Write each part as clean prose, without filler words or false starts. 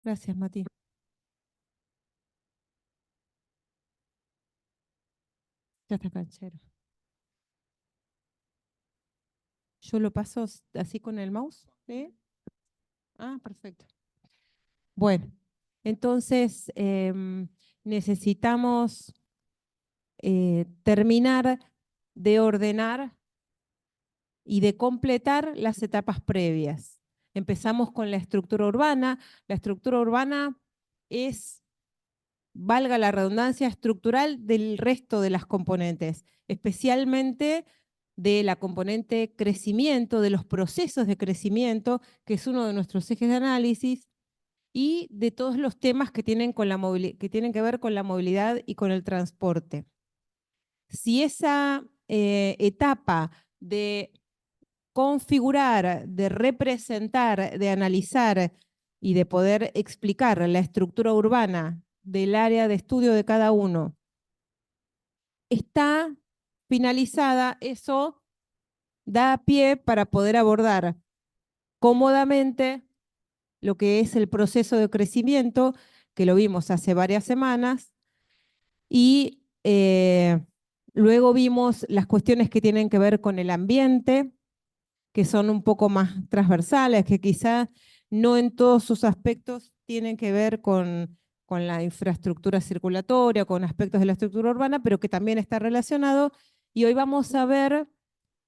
Gracias, Mati. Ya está canchero. Yo lo paso así con el mouse, ¿sí? Ah, perfecto. Bueno, entonces necesitamos terminar de ordenar y de completar las etapas previas. Empezamos con la estructura urbana. La estructura urbana es, valga la redundancia, estructural del resto de las componentes, especialmente de la componente crecimiento, de los procesos de crecimiento, que es uno de nuestros ejes de análisis, y de todos los temas que tienen, que tienen que ver con la movilidad y con el transporte. Si esa etapa de configurar, de representar, de analizar y de poder explicar la estructura urbana del área de estudio de cada uno está finalizada, eso da pie para poder abordar cómodamente lo que es el proceso de crecimiento, que lo vimos hace varias semanas, y luego vimos las cuestiones que tienen que ver con el ambiente, que son un poco más transversales, que quizá no en todos sus aspectos tienen que ver con la infraestructura circulatoria, con aspectos de la estructura urbana, pero que también está relacionado. Y hoy vamos a ver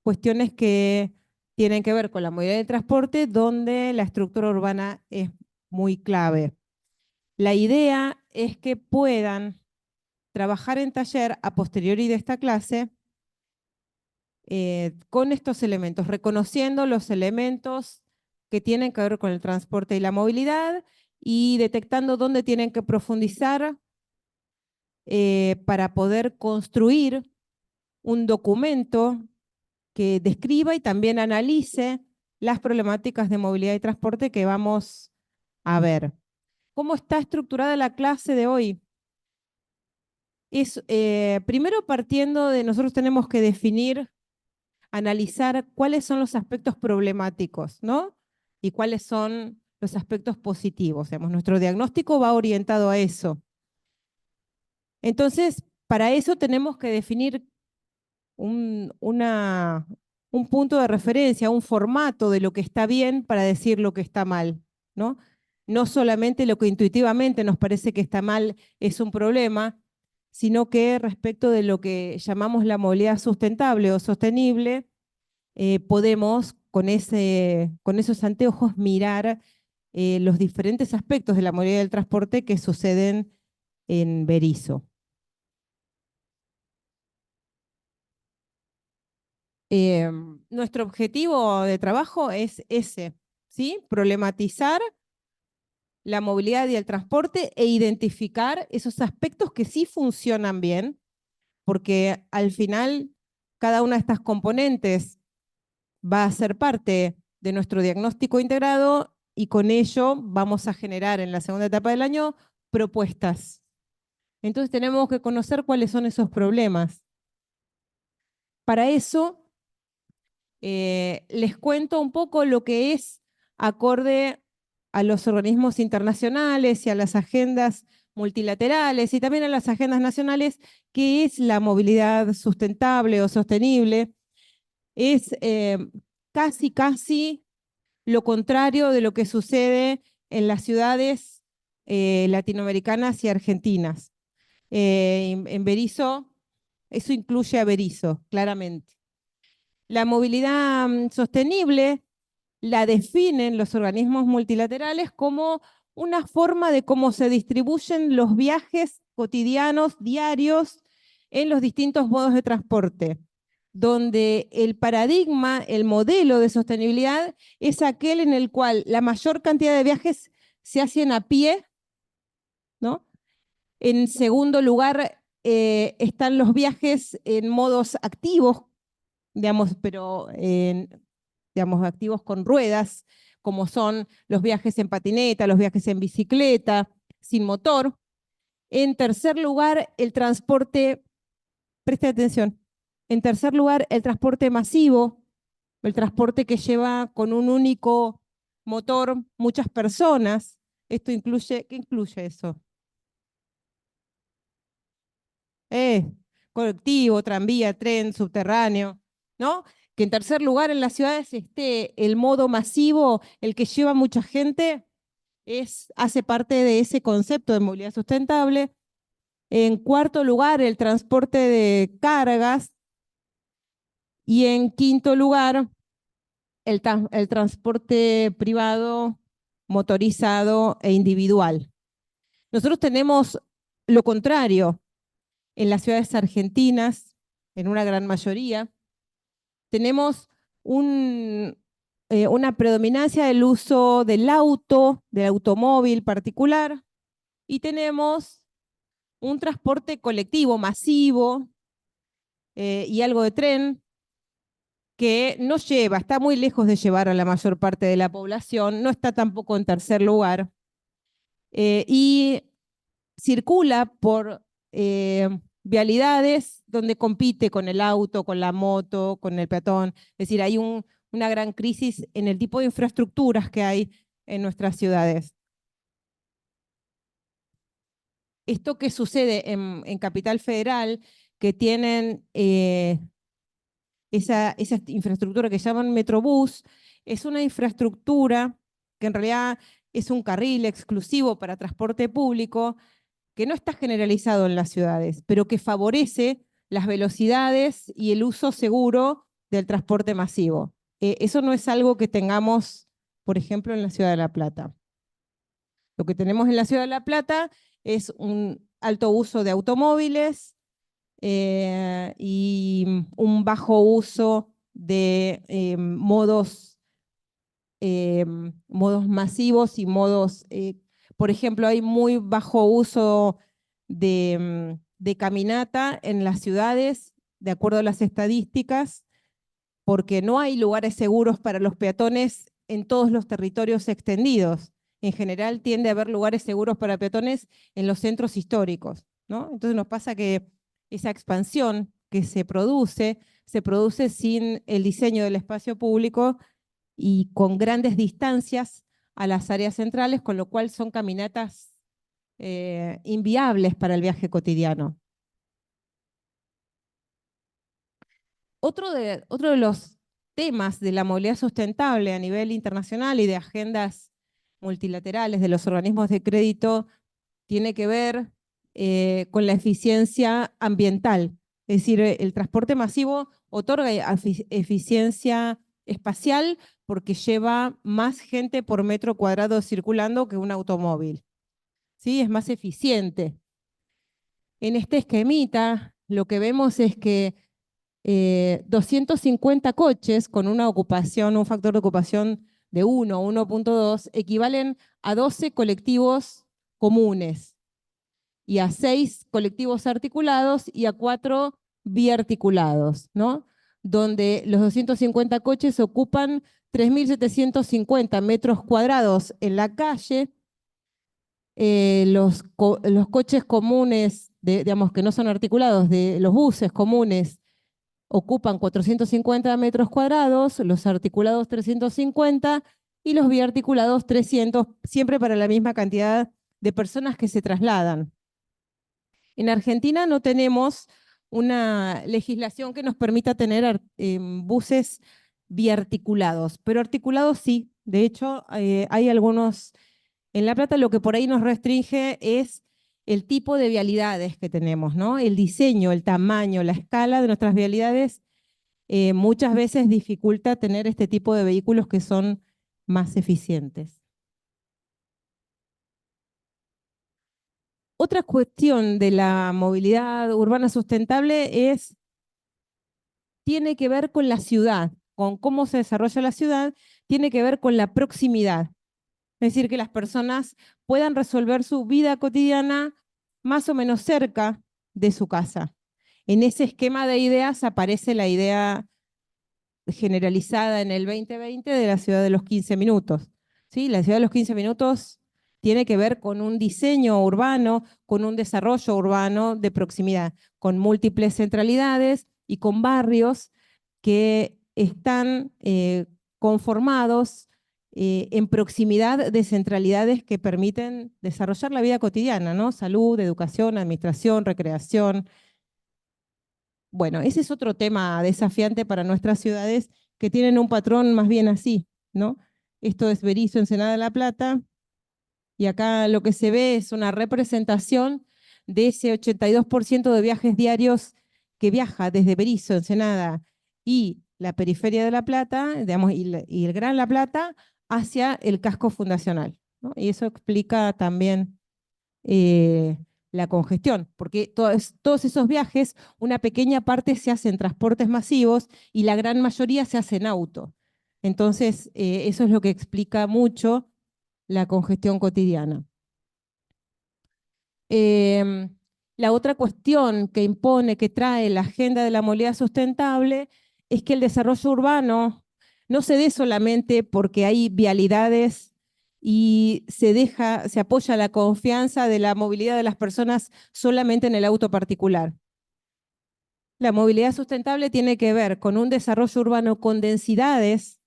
cuestiones que tienen que ver con la movilidad de transporte, donde la estructura urbana es muy clave. La idea es que puedan trabajar en taller a posteriori de esta clase con estos elementos, reconociendo los elementos que tienen que ver con el transporte y la movilidad y detectando dónde tienen que profundizar para poder construir un documento que describa y también analice las problemáticas de movilidad y transporte que vamos a ver. ¿Cómo está estructurada la clase de hoy? Es, primero partiendo de nosotros tenemos que definir, analizar cuáles son los aspectos problemáticos, ¿no? Y cuáles son los aspectos positivos. Digamos, nuestro diagnóstico va orientado a eso. Entonces, para eso tenemos que definir un punto de referencia, un formato de lo que está bien para decir lo que está mal, ¿no? No solamente lo que intuitivamente nos parece que está mal es un problema, sino que respecto de lo que llamamos la movilidad sustentable o sostenible, podemos con esos anteojos mirar los diferentes aspectos de la movilidad del transporte que suceden en Berisso. Nuestro objetivo de trabajo es ese, ¿sí? Problematizar la movilidad y el transporte e identificar esos aspectos que sí funcionan bien, porque al final cada una de estas componentes va a ser parte de nuestro diagnóstico integrado y con ello vamos a generar en la segunda etapa del año propuestas. Entonces tenemos que conocer cuáles son esos problemas. Para eso les cuento un poco lo que es acorde a los organismos internacionales y a las agendas multilaterales y también a las agendas nacionales, que es la movilidad sustentable o sostenible. Es casi lo contrario de lo que sucede en las ciudades latinoamericanas y argentinas. En Berisso, eso incluye a Berisso, claramente. La movilidad sostenible la definen los organismos multilaterales como una forma de cómo se distribuyen los viajes cotidianos, diarios, en los distintos modos de transporte, donde el paradigma, el modelo de sostenibilidad es aquel en el cual la mayor cantidad de viajes se hacen a pie, ¿no? En segundo lugar, están los viajes en modos activos, digamos, pero digamos, activos con ruedas, como son los viajes en patineta, los viajes en bicicleta, sin motor. En tercer lugar, el transporte, preste atención, en tercer lugar, el transporte masivo, el transporte que lleva con un único motor muchas personas, Esto incluye, ¿qué incluye eso? Colectivo, tranvía, tren, subterráneo, ¿no? Que en tercer lugar en las ciudades esté el modo masivo, el que lleva mucha gente, hace parte de ese concepto de movilidad sustentable. En cuarto lugar, el transporte de cargas. Y en quinto lugar, el transporte privado, motorizado e individual. Nosotros tenemos lo contrario en las ciudades argentinas, en una gran mayoría. Tenemos una predominancia del uso del auto, del automóvil particular, y tenemos un transporte colectivo masivo y algo de tren que no lleva, está muy lejos de llevar a la mayor parte de la población, no está tampoco en tercer lugar, y circula por vialidades donde compite con el auto, con la moto, con el peatón. Es decir, hay una gran crisis en el tipo de infraestructuras que hay en nuestras ciudades. Esto que sucede en Capital Federal, que tienen esa infraestructura que llaman Metrobús, es una infraestructura que en realidad es un carril exclusivo para transporte público que no está generalizado en las ciudades, pero que favorece las velocidades y el uso seguro del transporte masivo. Eso no es algo que tengamos, por ejemplo, en la ciudad de La Plata. Lo que tenemos en la ciudad de La Plata es un alto uso de automóviles, y un bajo uso de modos masivos y modos, por ejemplo, hay muy bajo uso de caminata en las ciudades, de acuerdo a las estadísticas, porque no hay lugares seguros para los peatones en todos los territorios extendidos. En general tiende a haber lugares seguros para peatones en los centros históricos, ¿no? Entonces nos pasa que esa expansión que se produce sin el diseño del espacio público y con grandes distancias a las áreas centrales, con lo cual son caminatas inviables para el viaje cotidiano. Otro de los temas de la movilidad sustentable a nivel internacional y de agendas multilaterales de los organismos de crédito tiene que ver con la eficiencia ambiental. Es decir, el transporte masivo otorga eficiencia espacial porque lleva más gente por metro cuadrado circulando que un automóvil. ¿Sí? Es más eficiente. En este esquemita lo que vemos es que 250 coches con una ocupación, un factor de ocupación de 1, 1.2, equivalen a 12 colectivos comunes y a 6 colectivos articulados y a 4 biarticulados, ¿no? Donde los 250 coches ocupan 3.750 metros cuadrados en la calle. Los coches comunes, digamos que no son articulados, de los buses comunes, ocupan 450 metros cuadrados, los articulados 350 y los biarticulados 300, siempre para la misma cantidad de personas que se trasladan. En Argentina no tenemos una legislación que nos permita tener buses biarticulados, pero articulados sí. De hecho, hay algunos. En La Plata lo que por ahí nos restringe es el tipo de vialidades que tenemos, ¿no? El diseño, el tamaño, la escala de nuestras vialidades muchas veces dificulta tener este tipo de vehículos que son más eficientes. Otra cuestión de la movilidad urbana sustentable tiene que ver con la ciudad, con cómo se desarrolla la ciudad, tiene que ver con la proximidad. Es decir, que las personas puedan resolver su vida cotidiana más o menos cerca de su casa. En ese esquema de ideas aparece la idea generalizada en el 2020 de la ciudad de los 15 minutos. ¿Sí? La ciudad de los 15 minutos tiene que ver con un diseño urbano, con un desarrollo urbano de proximidad, con múltiples centralidades y con barrios que están conformados en proximidad de centralidades que permiten desarrollar la vida cotidiana, ¿no? Salud, educación, administración, recreación. Bueno, ese es otro tema desafiante para nuestras ciudades que tienen un patrón más bien así, ¿no? Esto es Berisso, Ensenada de la Plata, y acá lo que se ve es una representación de ese 82% de viajes diarios que viaja desde Berisso, Ensenada y la periferia de La Plata, digamos, y el Gran La Plata, hacia el casco fundacional, ¿no? Y eso explica también eh, la congestión, porque todos esos viajes, una pequeña parte se hace en transportes masivos y la gran mayoría se hace en auto. Entonces, eso es lo que explica mucho la congestión cotidiana. Eh, la otra cuestión que impone, que trae la agenda de la movilidad sustentable, es que el desarrollo urbano no se dé solamente porque hay vialidades y se apoya la confianza de la movilidad de las personas solamente en el auto particular. La movilidad sustentable tiene que ver con un desarrollo urbano con densidades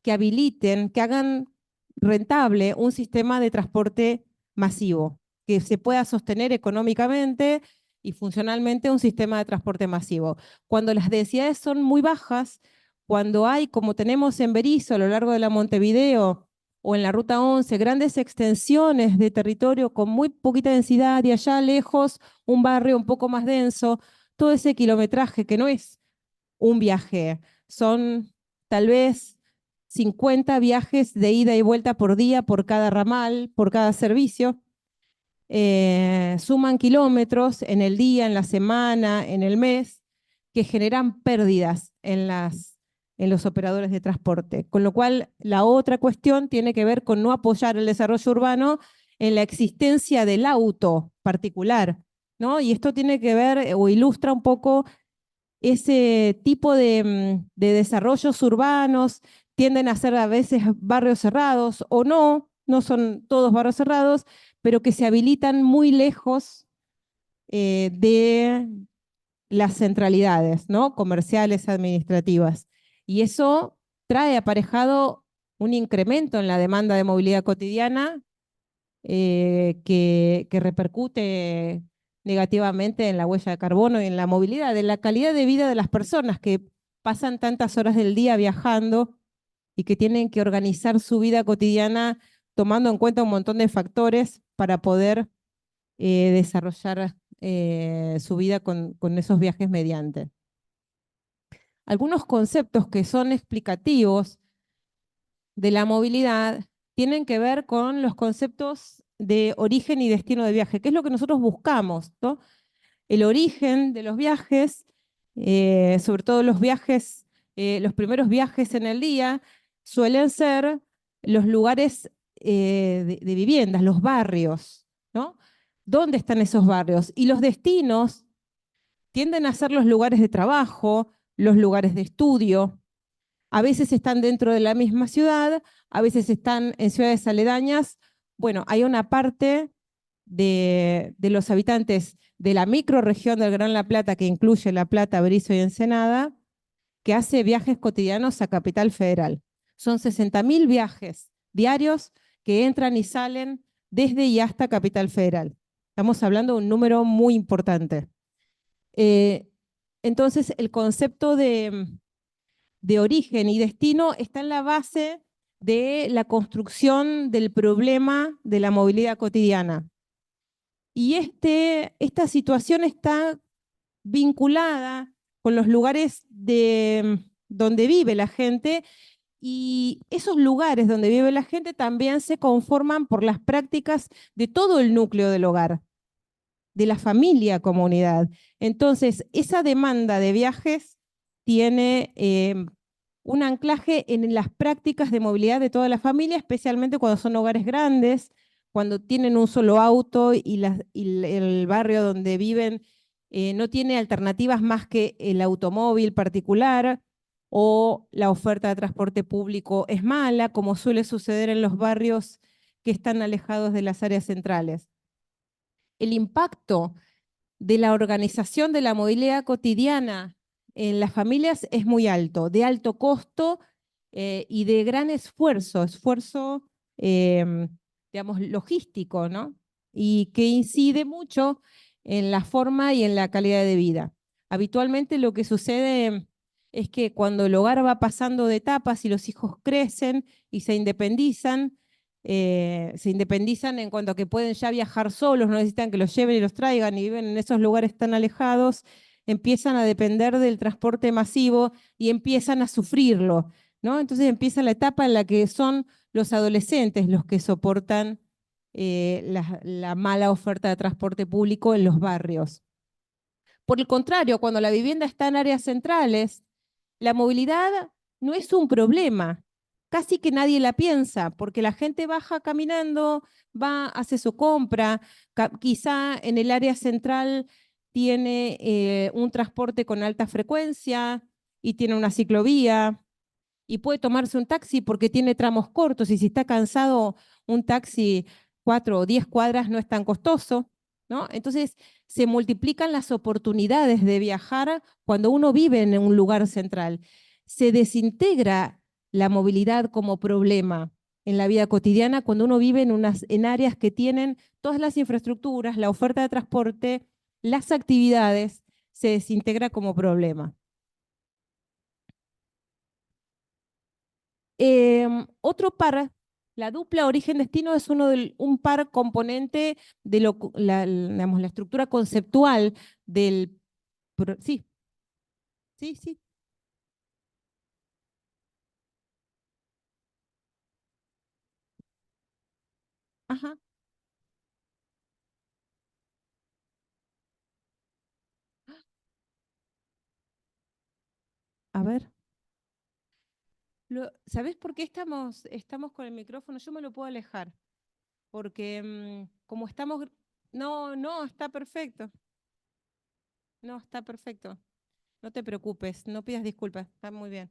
que habiliten, que hagan rentable un sistema de transporte masivo, que se pueda sostener económicamente y funcionalmente un sistema de transporte masivo. Cuando las densidades son muy bajas, cuando hay, como tenemos en Berisso a lo largo de la Montevideo o en la Ruta 11, grandes extensiones de territorio con muy poquita densidad y allá lejos un barrio un poco más denso, todo ese kilometraje que no es un viaje, son tal vez 50 viajes de ida y vuelta por día, por cada ramal, por cada servicio. Suman kilómetros en el día, en la semana, en el mes, que generan pérdidas en los operadores de transporte. Con lo cual, la otra cuestión tiene que ver con no apoyar el desarrollo urbano en la existencia del auto particular, ¿no? Y esto tiene que ver o ilustra un poco ese tipo de desarrollos urbanos tienden a ser a veces barrios cerrados o no, no son todos barrios cerrados, pero que se habilitan muy lejos de las centralidades, ¿no? Comerciales, administrativas. Y eso trae aparejado un incremento en la demanda de movilidad cotidiana que repercute negativamente en la huella de carbono y en la movilidad, en la calidad de vida de las personas que pasan tantas horas del día viajando y que tienen que organizar su vida cotidiana tomando en cuenta un montón de factores para poder desarrollar su vida con esos viajes mediante. Algunos conceptos que son explicativos de la movilidad tienen que ver con los conceptos de origen y destino de viaje, que es lo que nosotros buscamos, ¿no? El origen de los viajes, sobre todo los viajes, los primeros viajes en el día, suelen ser los lugares de viviendas, los barrios, ¿no? ¿Dónde están esos barrios? Y los destinos tienden a ser los lugares de trabajo, los lugares de estudio, a veces están dentro de la misma ciudad, a veces están en ciudades aledañas. Bueno, hay una parte de los habitantes de la microrregión del Gran La Plata, que incluye La Plata, Berisso y Ensenada, que hace viajes cotidianos a Capital Federal. Son 60.000 viajes diarios que entran y salen desde y hasta Capital Federal. Estamos hablando de un número muy importante. Entonces, el concepto de origen y destino está en la base de la construcción del problema de la movilidad cotidiana. Y esta situación está vinculada con los lugares donde vive la gente, y esos lugares donde vive la gente también se conforman por las prácticas de todo el núcleo del hogar, de la familia comunidad. Entonces, esa demanda de viajes tiene un anclaje en las prácticas de movilidad de toda la familia, especialmente cuando son hogares grandes, cuando tienen un solo auto y el barrio donde viven no tiene alternativas más que el automóvil particular o la oferta de transporte público es mala, como suele suceder en los barrios que están alejados de las áreas centrales. El impacto de la organización de la movilidad cotidiana en las familias es muy alto, de alto costo y de gran esfuerzo, digamos, logístico, ¿no? Y que incide mucho en la forma y en la calidad de vida. Habitualmente lo que sucede es que cuando el hogar va pasando de etapas y los hijos crecen y se independizan en cuanto a que pueden ya viajar solos, no necesitan que los lleven y los traigan y viven en esos lugares tan alejados, empiezan a depender del transporte masivo y empiezan a sufrirlo, ¿no? Entonces empieza la etapa en la que son los adolescentes los que soportan la mala oferta de transporte público en los barrios. Por el contrario, cuando la vivienda está en áreas centrales, la movilidad no es un problema. Casi que nadie la piensa, porque la gente baja caminando, va, hace su compra, quizá en el área central tiene un transporte con alta frecuencia y tiene una ciclovía y puede tomarse un taxi porque tiene tramos cortos y si está cansado, un taxi 4 o 10 cuadras no es tan costoso, ¿no? Entonces se multiplican las oportunidades de viajar cuando uno vive en un lugar central. Se desintegra la movilidad como problema en la vida cotidiana cuando uno vive en áreas que tienen todas las infraestructuras, la oferta de transporte, las actividades, se desintegra como problema. Otro par, la dupla origen-destino es un par componente de digamos, la estructura conceptual del... Sí, sí, sí. Ajá. A ver. ¿Sabés por qué estamos con el micrófono? Yo me lo puedo alejar, porque como estamos... No, no, está perfecto. No, está perfecto. No te preocupes, no pidas disculpas, está muy bien.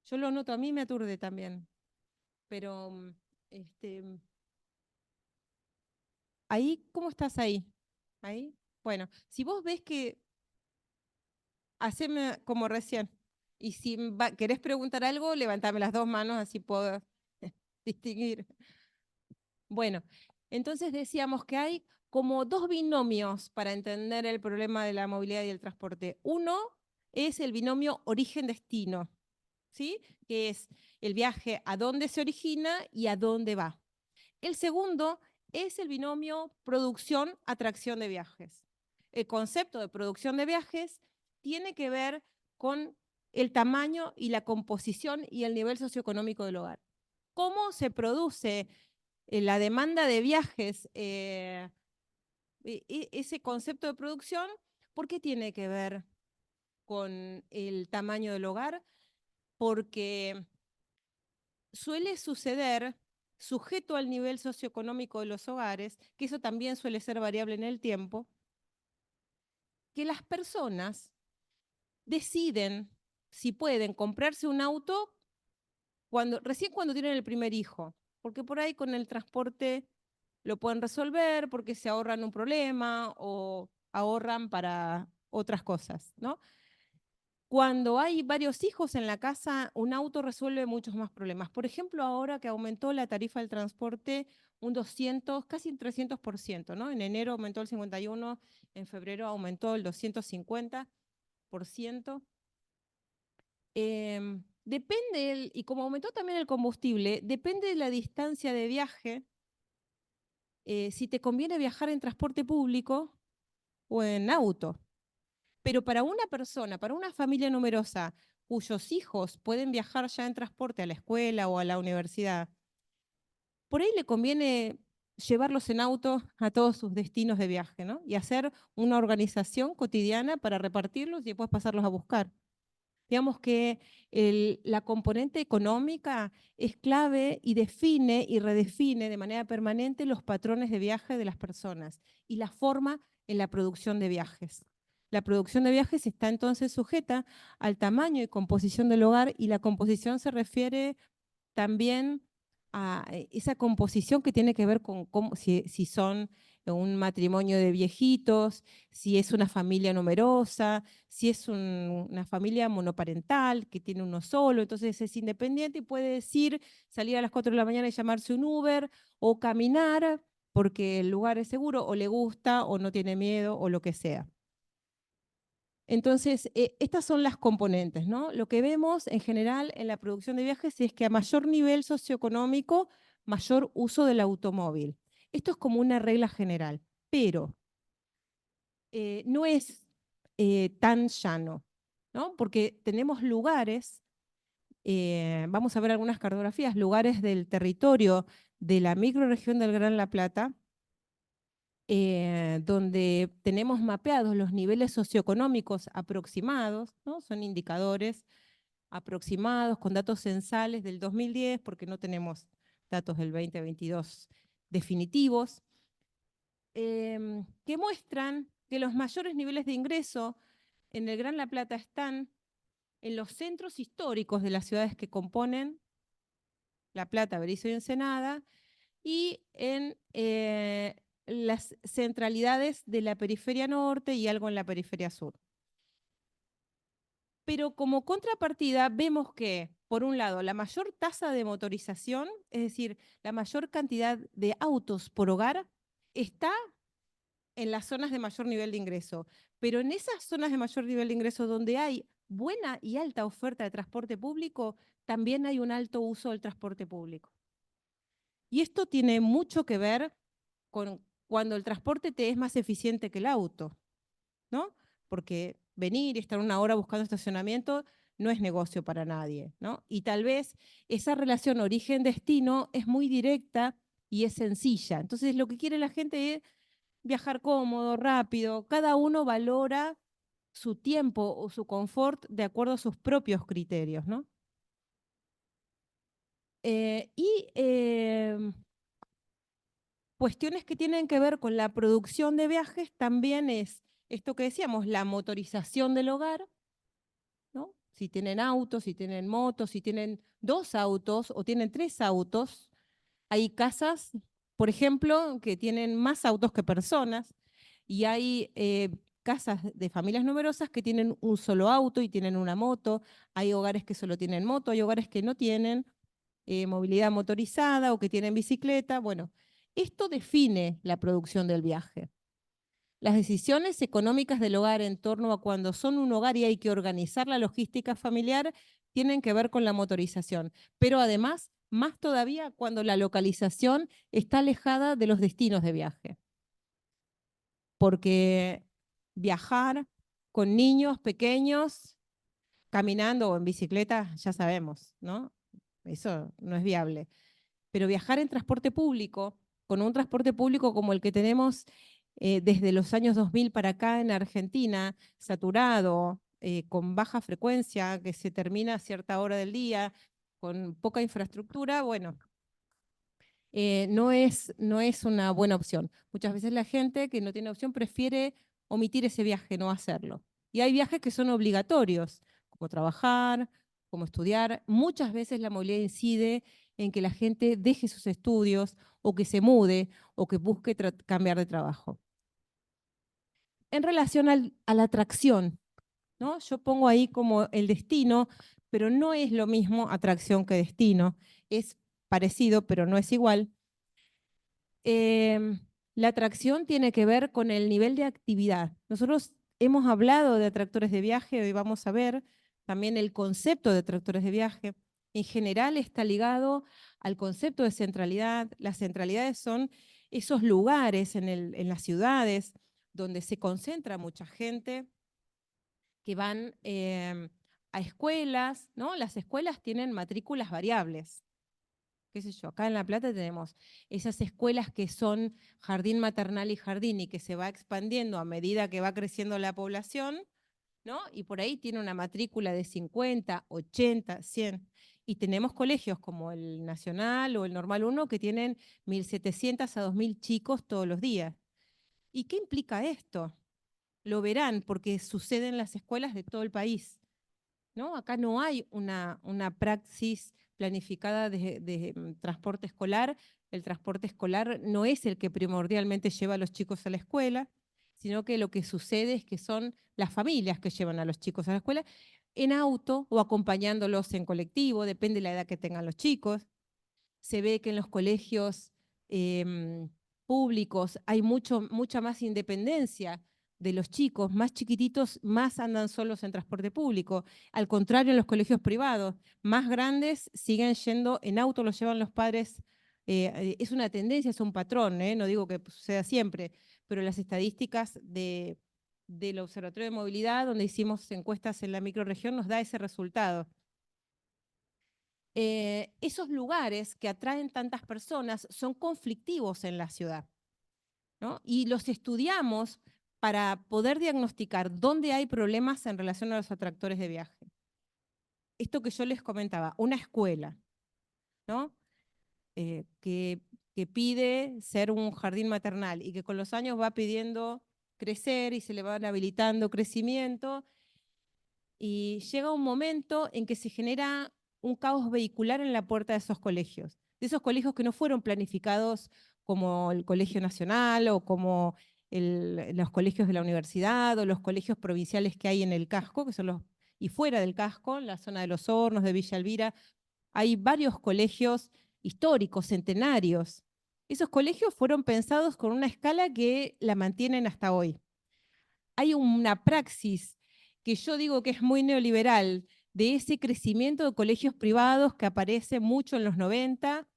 Yo lo noto, a mí me aturde también, pero este, ahí, ¿cómo estás ahí? Ahí. Bueno, si vos ves que haceme como recién, y si querés preguntar algo, levantame las dos manos, así puedo distinguir. Bueno, entonces decíamos que hay como dos binomios para entender el problema de la movilidad y el transporte. Uno es el binomio origen-destino, ¿sí? Que es el viaje a dónde se origina y a dónde va. El segundo es el binomio producción-atracción de viajes. El concepto de producción de viajes tiene que ver con el tamaño y la composición y el nivel socioeconómico del hogar. ¿Cómo se produce la demanda de viajes? Ese concepto de producción, ¿por qué tiene que ver con el tamaño del hogar? Porque suele suceder, sujeto al nivel socioeconómico de los hogares, que eso también suele ser variable en el tiempo, que las personas deciden si pueden comprarse un auto recién cuando tienen el primer hijo, porque por ahí con el transporte lo pueden resolver porque se ahorran un problema o ahorran para otras cosas, ¿no? Cuando hay varios hijos en la casa, un auto resuelve muchos más problemas. Por ejemplo, ahora que aumentó la tarifa del transporte un 200, casi un 300%, ¿no? En enero aumentó el 51, en febrero aumentó el 250%. Depende, y como aumentó también el combustible, depende de la distancia de viaje, si te conviene viajar en transporte público o en auto. Pero para una persona, para una familia numerosa, cuyos hijos pueden viajar ya en transporte a la escuela o a la universidad, por ahí le conviene llevarlos en auto a todos sus destinos de viaje, ¿no? Y hacer una organización cotidiana para repartirlos y después pasarlos a buscar. Digamos que la componente económica es clave y define y redefine de manera permanente los patrones de viaje de las personas y la forma en la producción de viajes. La producción de viajes está entonces sujeta al tamaño y composición del hogar y la composición se refiere también a esa composición que tiene que ver con si son un matrimonio de viejitos, si es una familia numerosa, si es una familia monoparental que tiene uno solo, entonces es independiente y puede decir salir a las 4 de la mañana y llamarse un Uber o caminar porque el lugar es seguro o le gusta o no tiene miedo o lo que sea. Entonces, estas son las componentes, ¿no? Lo que vemos en general en la producción de viajes es que a mayor nivel socioeconómico, mayor uso del automóvil. Esto es como una regla general, pero no es tan llano, ¿no? Porque tenemos lugares, vamos a ver algunas cartografías, lugares del territorio de la microrregión del Gran La Plata, donde tenemos mapeados los niveles socioeconómicos aproximados, ¿no? Son indicadores aproximados con datos censales del 2010, porque no tenemos datos del 2022 definitivos, que muestran que los mayores niveles de ingreso en el Gran La Plata están en los centros históricos de las ciudades que componen La Plata, Berisso y Ensenada, y en las centralidades de la periferia norte y algo en la periferia sur. Pero como contrapartida vemos que, por un lado, la mayor tasa de motorización, es decir, la mayor cantidad de autos por hogar, está en las zonas de mayor nivel de ingreso. Pero en esas zonas de mayor nivel de ingreso donde hay buena y alta oferta de transporte público, también hay un alto uso del transporte público. Y esto tiene mucho que ver con cuando el transporte te es más eficiente que el auto, ¿no? Porque venir y estar una hora buscando estacionamiento no es negocio para nadie, ¿no? Y tal vez esa relación origen-destino es muy directa y es sencilla. Entonces lo que quiere la gente es viajar cómodo, rápido. Cada uno valora su tiempo o su confort de acuerdo a sus propios criterios, ¿no? Y cuestiones que tienen que ver con la producción de viajes también es esto que decíamos, la motorización del hogar, ¿no? Si tienen autos, si tienen motos, si tienen 2 autos o tienen 3 autos, hay casas, por ejemplo, que tienen más autos que personas y hay casas de familias numerosas que tienen un solo auto y tienen una moto, hay hogares que solo tienen moto, hay hogares que no tienen movilidad motorizada o que tienen bicicleta. Bueno, esto define la producción del viaje. Las decisiones económicas del hogar en torno a cuando son un hogar y hay que organizar la logística familiar tienen que ver con la motorización, pero además, más todavía cuando la localización está alejada de los destinos de viaje. Porque viajar con niños pequeños, caminando o en bicicleta, ya sabemos, ¿no? Eso no es viable. Pero viajar en transporte público, con un transporte público como el que tenemos desde los años 2000 para acá en Argentina, saturado, con baja frecuencia, que se termina a cierta hora del día, con poca infraestructura, bueno, no es una buena opción. Muchas veces la gente que no tiene opción prefiere omitir ese viaje, no hacerlo. Y hay viajes que son obligatorios, como trabajar, como estudiar. Muchas veces la movilidad incide en que la gente deje sus estudios o que se mude o que busque cambiar de trabajo. En relación a la atracción, ¿no? Yo pongo ahí como el destino, pero no es lo mismo atracción que destino. Es parecido, pero no es igual. La atracción tiene que ver con el nivel de actividad. Nosotros hemos hablado de atractores de viaje, hoy vamos a ver también el concepto de atractores de viaje. En general está ligado al concepto de centralidad. Las centralidades son esos lugares en las ciudades donde se concentra mucha gente que van a escuelas, ¿no? Las escuelas tienen matrículas variables. Qué sé yo, acá en La Plata tenemos esas escuelas que son jardín maternal y jardín y que se va expandiendo a medida que va creciendo la población, ¿no? Y por ahí tiene una matrícula de 50, 80, 100. Y tenemos colegios como el Nacional o el Normal 1 que tienen 1.700 a 2.000 chicos todos los días. ¿Y qué implica esto? Lo verán porque sucede en las escuelas de todo el país, ¿no? Acá no hay una praxis planificada de transporte escolar el transporte escolar no es el que primordialmente lleva a los chicos a la escuela, sino que lo que sucede es que son las familias que llevan a los chicos a la escuela en auto o acompañándolos en colectivo, depende de la edad que tengan los chicos. Se ve que en los colegios públicos hay mucha más independencia de los chicos, más chiquititos, más andan solos en transporte público. Al contrario, en los colegios privados, más grandes siguen yendo en auto, los llevan los padres. Es una tendencia, es un patrón, no digo que suceda siempre, pero las estadísticas del Observatorio de Movilidad, donde hicimos encuestas en la microrregión, nos da ese resultado. Esos lugares que atraen tantas personas son conflictivos en la ciudad, ¿no? Y los estudiamos para poder diagnosticar dónde hay problemas en relación a los atractores de viaje. Esto que yo les comentaba, una escuela, ¿no? Que pide ser un jardín maternal y que con los años va pidiendo crecer y se le van habilitando crecimiento, y llega un momento en que se genera un caos vehicular en la puerta de esos colegios que no fueron planificados como el Colegio Nacional o como los colegios de la universidad o los colegios provinciales que hay en el casco, que son y fuera del casco, en la zona de Los Hornos, de Villa Elvira, hay varios colegios históricos, centenarios. Esos colegios fueron pensados con una escala que la mantienen hasta hoy. Hay una praxis que yo digo que es muy neoliberal, de ese crecimiento de colegios privados que aparece mucho en los 90,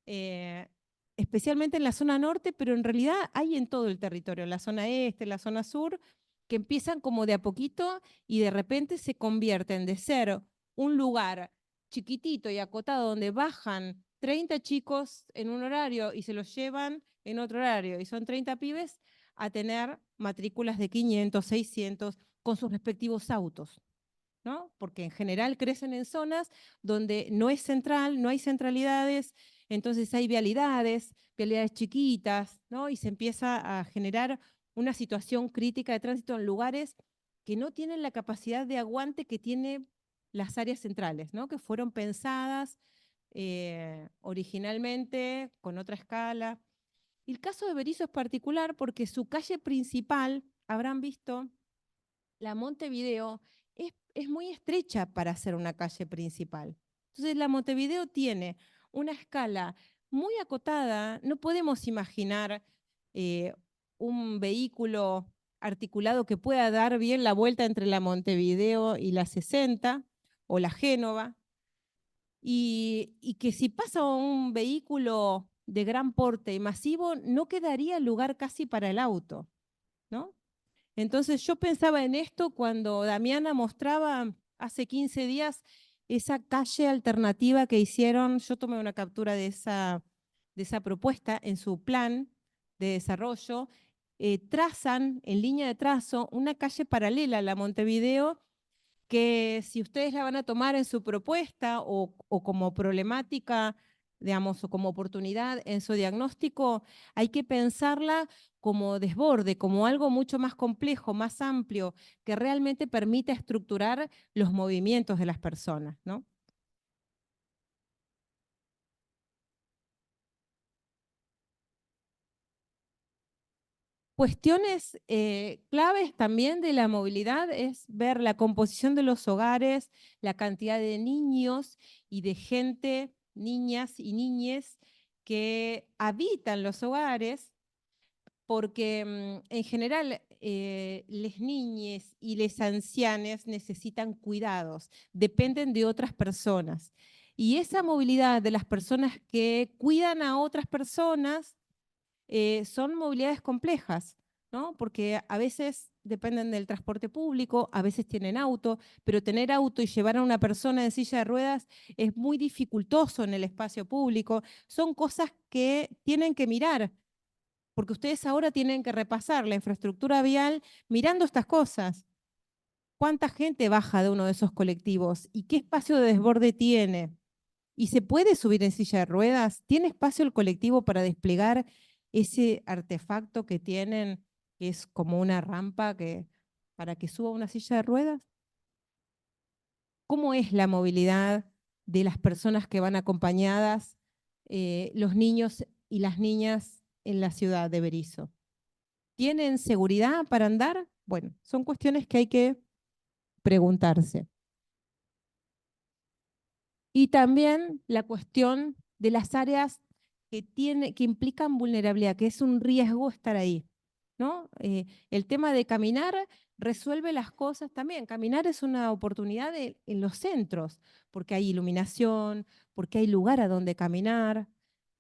eh, especialmente en la zona norte, pero en realidad hay en todo el territorio, en la zona este, en la zona sur, que empiezan como de a poquito y de repente se convierten de ser un lugar chiquitito y acotado donde bajan 30 chicos en un horario y se los llevan en otro horario y son 30 pibes, a tener matrículas de 500, 600 con sus respectivos autos, ¿no? Porque en general crecen en zonas donde no es central, no hay centralidades, entonces hay vialidades chiquitas, ¿no? Y se empieza a generar una situación crítica de tránsito en lugares que no tienen la capacidad de aguante que tienen las áreas centrales, ¿no? Que fueron pensadas originalmente con otra escala. Y el caso de Berisso es particular porque su calle principal, habrán visto, la Montevideo, es muy estrecha para ser una calle principal. Entonces la Montevideo tiene una escala muy acotada, no podemos imaginar eh, un vehículo articulado que pueda dar bien la vuelta entre la Montevideo y la 60 o la Génova, y que si pasa un vehículo de gran porte y masivo, no quedaría lugar casi para el auto, ¿no? Entonces yo pensaba en esto cuando Damiana mostraba hace 15 días esa calle alternativa que hicieron. Yo tomé una captura de esa propuesta en su plan de desarrollo. Trazan en línea de trazo una calle paralela a la Montevideo, que si ustedes la van a tomar en su propuesta o como problemática, digamos, o como oportunidad en su diagnóstico, hay que pensarla como desborde, como algo mucho más complejo, más amplio, que realmente permita estructurar los movimientos de las personas, ¿no? Cuestiones claves también de la movilidad es ver la composición de los hogares, la cantidad de niños y de gente, niñas y niñes que habitan los hogares, porque en general les niñes y les ancianes necesitan cuidados, dependen de otras personas. Y esa movilidad de las personas que cuidan a otras personas son movilidades complejas, ¿no? Porque a veces dependen del transporte público, a veces tienen auto, pero tener auto y llevar a una persona en silla de ruedas es muy dificultoso en el espacio público. Son cosas que tienen que mirar, porque ustedes ahora tienen que repasar la infraestructura vial mirando estas cosas. ¿Cuánta gente baja de uno de esos colectivos? ¿Y qué espacio de desborde tiene? ¿Y se puede subir en silla de ruedas? ¿Tiene espacio el colectivo para desplegar ese artefacto que tienen, que es como una rampa para que suba una silla de ruedas? ¿Cómo es la movilidad de las personas que van acompañadas los niños y las niñas en la ciudad de Berisso? ¿Tienen seguridad para andar? Bueno, son cuestiones que hay que preguntarse. Y también la cuestión de las áreas que implican vulnerabilidad, que es un riesgo estar ahí, ¿no? El tema de caminar resuelve las cosas también. Caminar es una oportunidad en los centros, porque hay iluminación, porque hay lugar a donde caminar,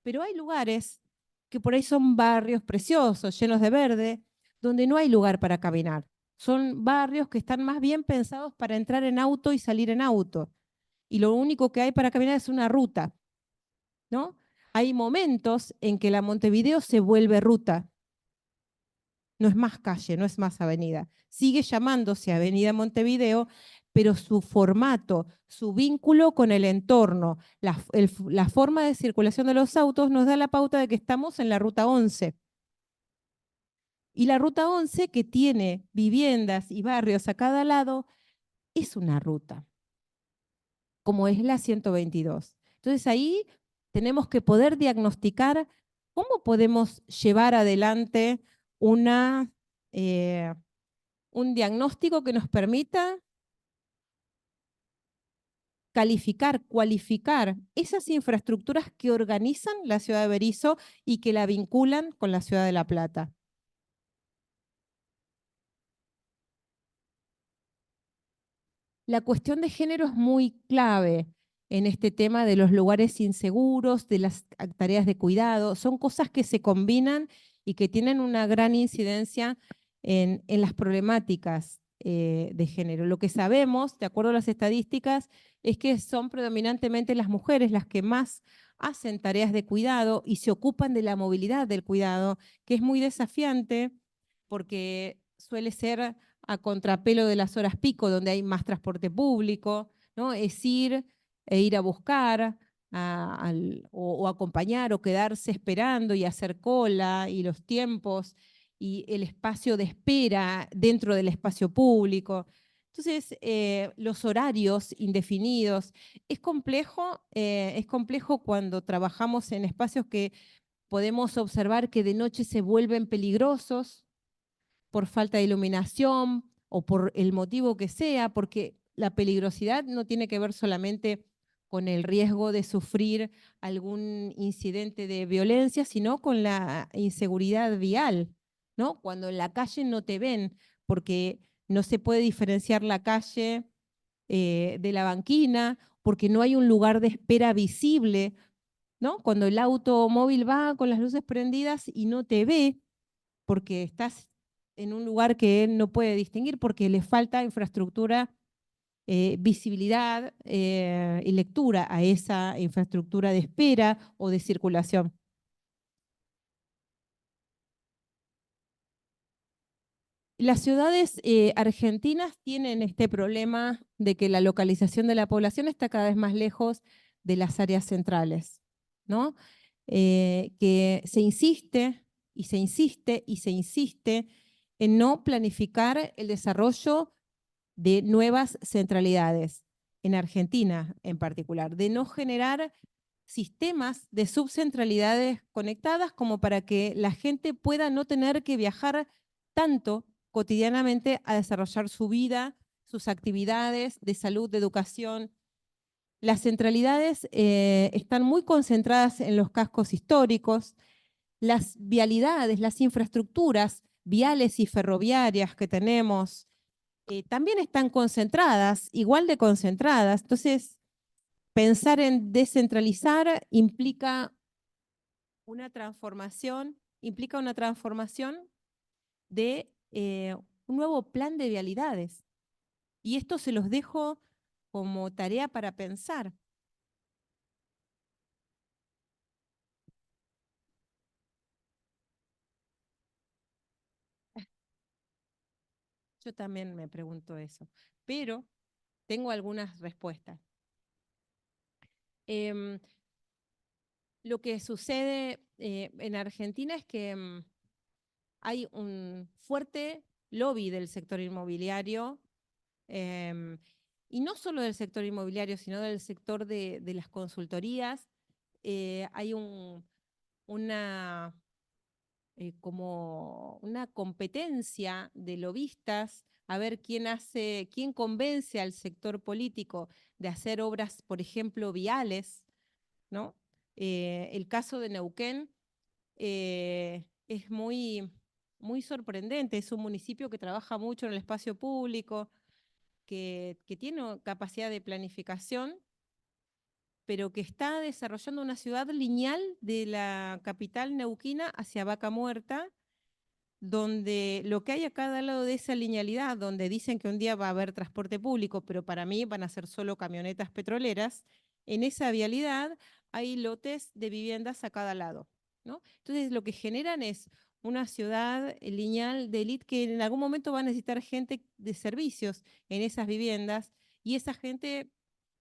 pero hay lugares que por ahí son barrios preciosos, llenos de verde, donde no hay lugar para caminar. Son barrios que están más bien pensados para entrar en auto y salir en auto y lo único que hay para caminar es una ruta, ¿no? Hay momentos en que la Montevideo se vuelve ruta, no es más calle, no es más avenida. Sigue llamándose Avenida Montevideo, pero su formato, su vínculo con el entorno, la forma de circulación de los autos nos da la pauta de que estamos en la ruta 11. Y la ruta 11, que tiene viviendas y barrios a cada lado, es una ruta, como es la 122. Entonces ahí tenemos que poder diagnosticar cómo podemos llevar adelante una, eh, un diagnóstico que nos permita calificar, cualificar esas infraestructuras que organizan la ciudad de Berisso y que la vinculan con la ciudad de La Plata. La cuestión de género es muy clave en este tema de los lugares inseguros, de las tareas de cuidado. Son cosas que se combinan y que tienen una gran incidencia en las problemáticas de género. Lo que sabemos, de acuerdo a las estadísticas, es que son predominantemente las mujeres las que más hacen tareas de cuidado y se ocupan de la movilidad del cuidado, que es muy desafiante porque suele ser a contrapelo de las horas pico, donde hay más transporte público, ¿no? Es ir e ir a buscar o acompañar o quedarse esperando y hacer cola y los tiempos y el espacio de espera dentro del espacio público. Entonces, los horarios indefinidos. Es complejo cuando trabajamos en espacios que podemos observar que de noche se vuelven peligrosos, por falta de iluminación o por el motivo que sea, porque la peligrosidad no tiene que ver solamente con el riesgo de sufrir algún incidente de violencia, sino con la inseguridad vial, ¿no? Cuando en la calle no te ven, porque no se puede diferenciar la calle de la banquina, porque no hay un lugar de espera visible, ¿no? Cuando el automóvil va con las luces prendidas y no te ve, porque estás en un lugar que él no puede distinguir porque le falta infraestructura, visibilidad y lectura a esa infraestructura de espera o de circulación. Las ciudades argentinas tienen este problema de que la localización de la población está cada vez más lejos de las áreas centrales, ¿no? Que se insiste y se insiste y se insiste en no planificar el desarrollo de nuevas centralidades, en Argentina en particular, de no generar sistemas de subcentralidades conectadas como para que la gente pueda no tener que viajar tanto cotidianamente a desarrollar su vida, sus actividades de salud, de educación. Las centralidades están muy concentradas en los cascos históricos, las vialidades, las infraestructuras viales y ferroviarias que tenemos también están concentradas, igual de concentradas. Entonces, pensar en descentralizar implica una transformación de un nuevo plan de vialidades. Y esto se los dejo como tarea para pensar. Yo también me pregunto eso, pero tengo algunas respuestas. Em, lo que sucede en Argentina es que hay un fuerte lobby del sector inmobiliario, y no solo del sector inmobiliario, sino del sector de las consultorías, hay una, como una competencia de lobistas a ver quién convence al sector político de hacer obras, por ejemplo, viales, ¿no? El caso de Neuquén es muy sorprendente. Es un municipio que trabaja mucho en el espacio público, que tiene capacidad de planificación, pero que está desarrollando una ciudad lineal de la capital neuquina hacia Vaca Muerta, donde lo que hay a cada lado de esa linealidad, donde dicen que un día va a haber transporte público, pero para mí van a ser solo camionetas petroleras, en esa vialidad hay lotes de viviendas a cada lado, ¿no? Entonces lo que generan es una ciudad lineal de élite que en algún momento va a necesitar gente de servicios en esas viviendas y esa gente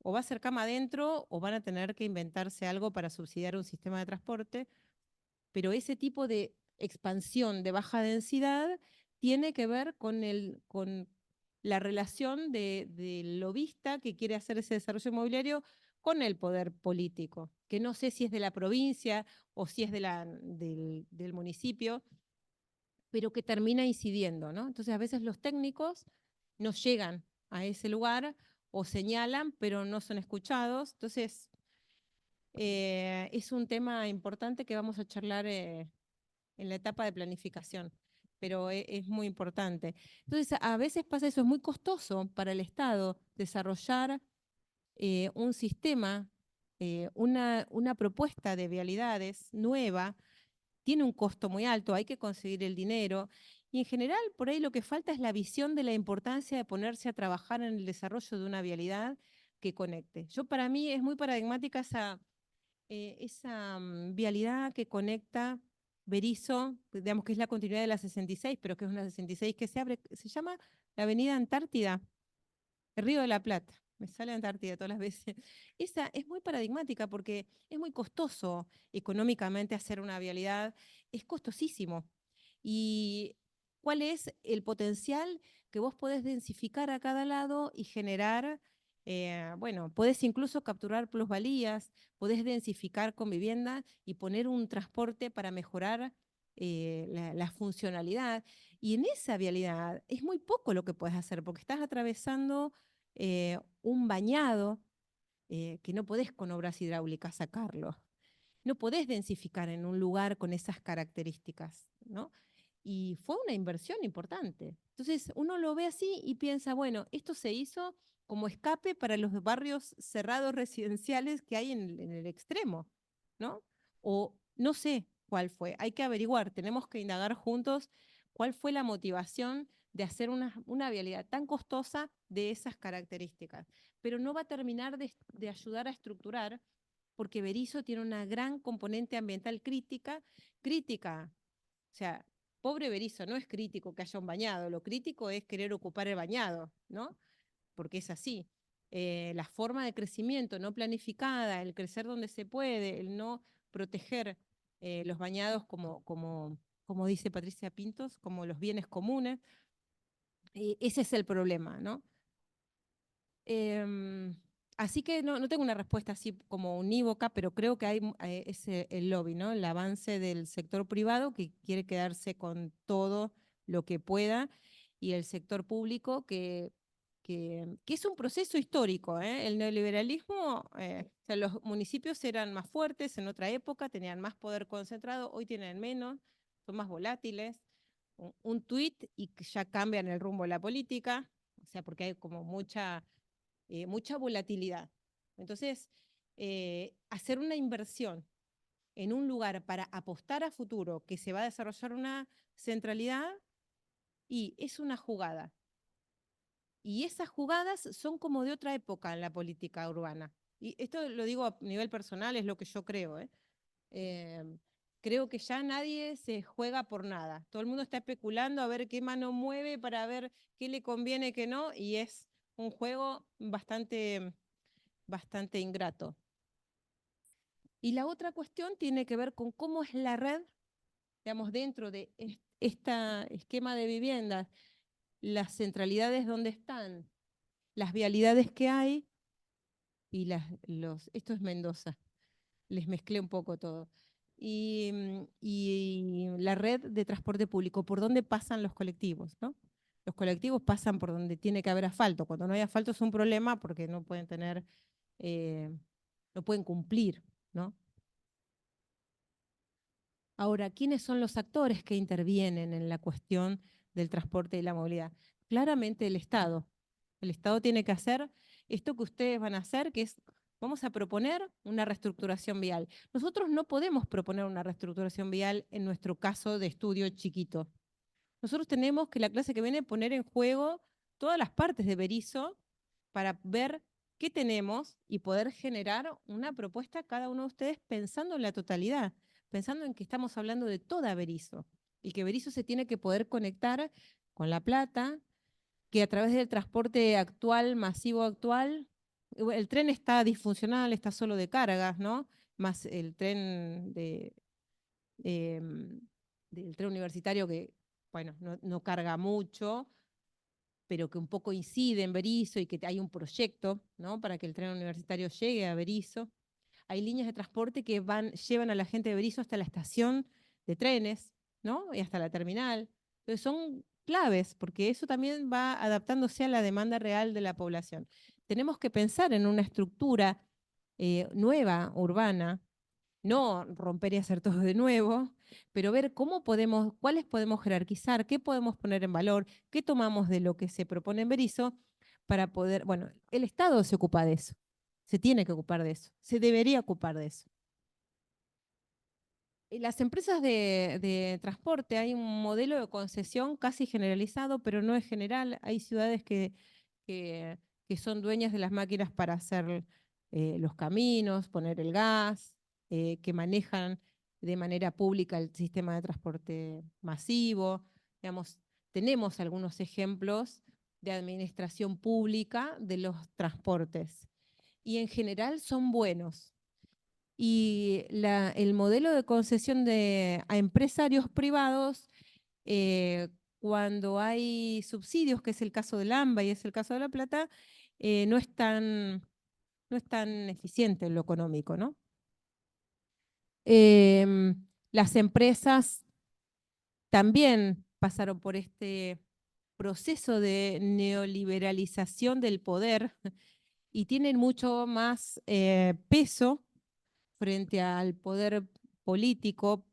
o va a ser cama adentro o van a tener que inventarse algo para subsidiar un sistema de transporte, pero ese tipo de expansión de baja densidad tiene que ver con la relación del lobista que quiere hacer ese desarrollo inmobiliario con el poder político, que no sé si es de la provincia o si es del municipio, pero que termina incidiendo, ¿no? Entonces a veces los técnicos no llegan a ese lugar o señalan, pero no son escuchados. Entonces es un tema importante que vamos a charlar en la etapa de planificación, pero es muy importante. Entonces, a veces pasa eso, es muy costoso para el Estado desarrollar un sistema, una propuesta de vialidades nueva, tiene un costo muy alto, hay que conseguir el dinero, y en general por ahí lo que falta es la visión de la importancia de ponerse a trabajar en el desarrollo de una vialidad que conecte. Yo para mí es muy paradigmática esa vialidad que conecta Berisso, digamos que es la continuidad de la 66, pero que es una 66 que se abre, se llama la Avenida Antártida, el Río de la Plata. Me sale Antártida todas las veces. Esa es muy paradigmática porque es muy costoso económicamente hacer una vialidad, es costosísimo. ¿Y cuál es el potencial que vos podés densificar a cada lado y generar? Bueno, podés incluso capturar plusvalías, podés densificar con vivienda y poner un transporte para mejorar la funcionalidad. Y en esa vialidad es muy poco lo que puedes hacer porque estás atravesando un bañado que no podés con obras hidráulicas sacarlo. No podés densificar en un lugar con esas características, ¿no? Y fue una inversión importante. Entonces uno lo ve así y piensa, bueno, esto se hizo como escape para los barrios cerrados residenciales que hay en el extremo, ¿no? O no sé cuál fue, hay que averiguar, tenemos que indagar juntos cuál fue la motivación de hacer una vialidad tan costosa de esas características. Pero no va a terminar de ayudar a estructurar porque Berisso tiene una gran componente ambiental crítica, o sea, pobre Berisso, no es crítico que haya un bañado, lo crítico es querer ocupar el bañado, ¿no? Porque es así. La forma de crecimiento no planificada, el crecer donde se puede, el no proteger los bañados como dice Patricia Pintos, como los bienes comunes, ese es el problema, ¿no? Em, Así que no tengo una respuesta así como unívoca, pero creo que hay ese, el lobby, ¿no? El avance del sector privado que quiere quedarse con todo lo que pueda y el sector público que es un proceso histórico, ¿eh? El neoliberalismo, o sea, los municipios eran más fuertes en otra época, tenían más poder concentrado, hoy tienen menos, son más volátiles. Un tuit y ya cambian el rumbo de la política, o sea, porque hay como mucha volatilidad. Entonces, hacer una inversión en un lugar para apostar a futuro que se va a desarrollar una centralidad y es una jugada. Y esas jugadas son como de otra época en la política urbana. Y esto lo digo a nivel personal, es lo que yo creo. Eh, Creo que ya nadie se juega por nada. Todo el mundo está especulando a ver qué mano mueve para ver qué le conviene, qué no, y es un juego bastante ingrato. Y la otra cuestión tiene que ver con cómo es la red, digamos, dentro de este esquema de viviendas, las centralidades donde están, las vialidades que hay y esto es Mendoza. les mezclé un poco todo. Y la red de transporte público, ¿por dónde pasan los colectivos, no? Los colectivos pasan por donde tiene que haber asfalto. Cuando no hay asfalto es un problema porque no pueden tener, no pueden cumplir, ¿no? Ahora, ¿quiénes son los actores que intervienen en la cuestión del transporte y la movilidad? Claramente el Estado. El Estado tiene que hacer esto que ustedes van a hacer, que es, vamos a proponer una reestructuración vial. Nosotros no podemos proponer una reestructuración vial en nuestro caso de estudio chiquito. Nosotros tenemos que la clase que viene poner en juego todas las partes de Berisso para ver qué tenemos y poder generar una propuesta a cada uno de ustedes pensando en la totalidad, pensando en que estamos hablando de toda Berisso y que Berisso se tiene que poder conectar con La Plata, que a través del transporte actual, masivo actual, el tren está disfuncional, está solo de cargas, ¿no? Más el tren eh, del tren universitario que, bueno, no carga mucho, pero que un poco incide en Berisso y que hay un proyecto, ¿no? Para que el tren universitario llegue a Berisso. Hay líneas de transporte que llevan a la gente de Berisso hasta la estación de trenes, ¿no? Y hasta la terminal. Entonces son claves, porque eso también va adaptándose a la demanda real de la población. Tenemos que pensar en una estructura nueva, urbana, no romper y hacer todo de nuevo, pero ver cómo podemos, cuáles podemos jerarquizar, qué podemos poner en valor, qué tomamos de lo que se propone en Berisso para poder, bueno, el Estado se ocupa de eso, se tiene que ocupar de eso, se debería ocupar de eso. En las empresas de transporte hay un modelo de concesión casi generalizado, pero no es general. Hay ciudades que, que son dueñas de las máquinas para hacer los caminos, poner el gas, que manejan de manera pública el sistema de transporte masivo. Digamos, tenemos algunos ejemplos de administración pública de los transportes y en general son buenos. Y el modelo de concesión a empresarios privados, cuando hay subsidios, que es el caso del AMBA y es el caso de La Plata, no es tan eficiente en lo económico, ¿no? Las empresas también pasaron por este proceso de neoliberalización del poder y tienen mucho más peso frente al poder político,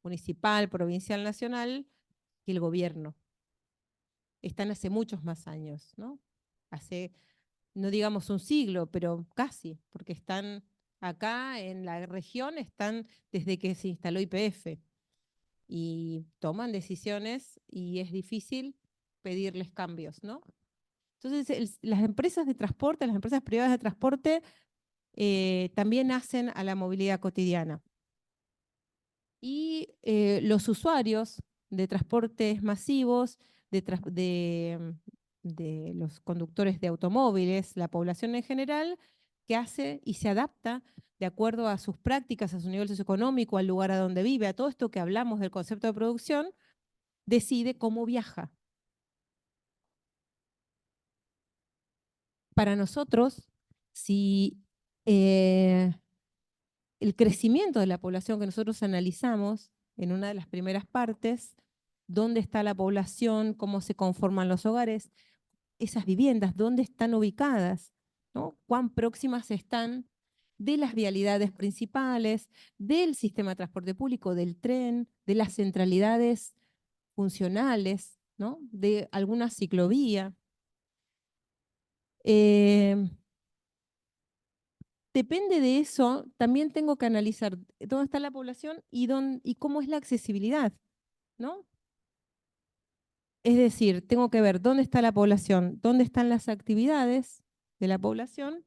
municipal, provincial, nacional, que el gobierno. Están hace muchos más años, ¿no? Hace, no digamos un siglo, pero casi, porque están acá en la región, están desde que se instaló YPF y toman decisiones y es difícil pedirles cambios, ¿no? Entonces, las empresas de transporte, las empresas privadas de transporte, también hacen a la movilidad cotidiana. Y los usuarios de transportes masivos, de los conductores de automóviles, la población en general, que hace y se adapta de acuerdo a sus prácticas, a su nivel socioeconómico, al lugar a donde vive, a todo esto que hablamos del concepto de producción, decide cómo viaja. Para nosotros, si el crecimiento de la población que nosotros analizamos en una de las primeras partes, dónde está la población, cómo se conforman los hogares, esas viviendas, dónde están ubicadas, ¿no? Cuán próximas están de las vialidades principales, del sistema de transporte público, del tren, de las centralidades funcionales, ¿no? De alguna ciclovía. Depende de eso, también tengo que analizar dónde está la población y cómo es la accesibilidad, ¿no? Es decir, tengo que ver dónde está la población, dónde están las actividades de la población